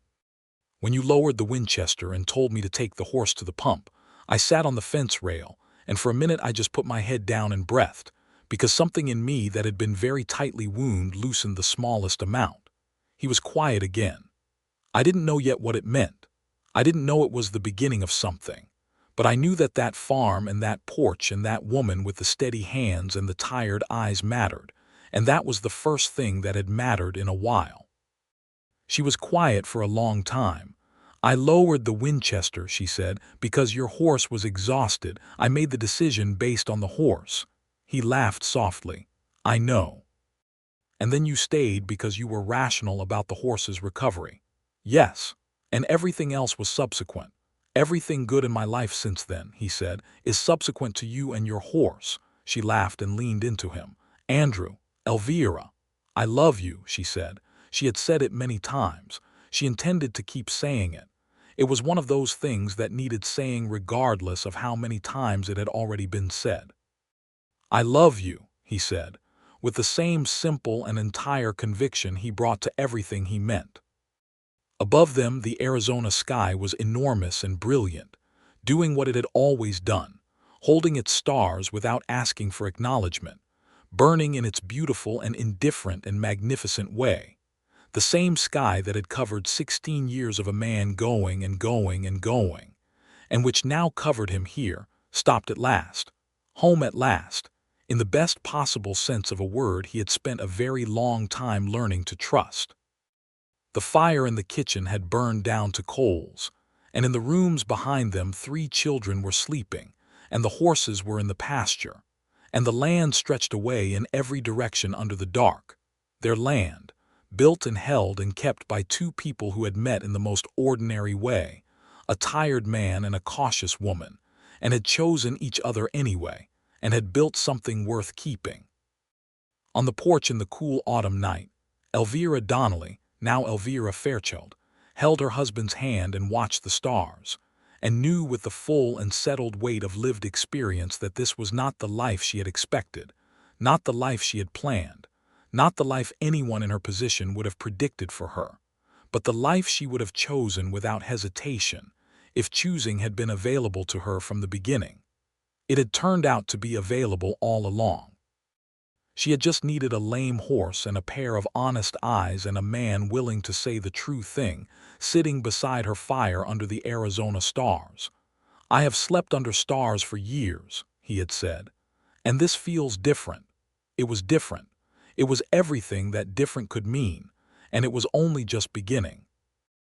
"When you lowered the Winchester and told me to take the horse to the pump, I sat on the fence rail, and for a minute I just put my head down and breathed, because something in me that had been very tightly wounded loosened the smallest amount." He was quiet again. "I didn't know yet what it meant. I didn't know it was the beginning of something. But I knew that that farm and that porch and that woman with the steady hands and the tired eyes mattered, and that was the first thing that had mattered in a while." She was quiet for a long time. "I lowered the Winchester," she said, "because your horse was exhausted. I made the decision based on the horse." He laughed softly. "I know." "And then you stayed because you were rational about the horse's recovery." "Yes. And everything else was subsequent. Everything good in my life since then," he said, "is subsequent to you and your horse." She laughed and leaned into him. "Andrew, Elvira, I love you," she said. She had said it many times. She intended to keep saying it. It was one of those things that needed saying regardless of how many times it had already been said. "I love you," he said, with the same simple and entire conviction he brought to everything he meant. Above them, the Arizona sky was enormous and brilliant, doing what it had always done, holding its stars without asking for acknowledgement, burning in its beautiful and indifferent and magnificent way. The same sky that had covered 16 years of a man going and going and going, and which now covered him here, stopped at last, home at last, in the best possible sense of a word he had spent a very long time learning to trust. The fire in the kitchen had burned down to coals, and in the rooms behind them 3 children were sleeping, and the horses were in the pasture, and the land stretched away in every direction under the dark. Their land, built and held and kept by 2 people who had met in the most ordinary way, a tired man and a cautious woman, and had chosen each other anyway, and had built something worth keeping. On the porch in the cool autumn night, Elvira Donnelly, now Elvira Fairchild, held her husband's hand and watched the stars, and knew with the full and settled weight of lived experience that this was not the life she had expected, not the life she had planned, not the life anyone in her position would have predicted for her, but the life she would have chosen without hesitation, if choosing had been available to her from the beginning. It had turned out to be available all along. She had just needed a lame horse and a pair of honest eyes and a man willing to say the true thing, sitting beside her fire under the Arizona stars. "I have slept under stars for years," he had said, "and this feels different." It was different. It was everything that different could mean, and it was only just beginning.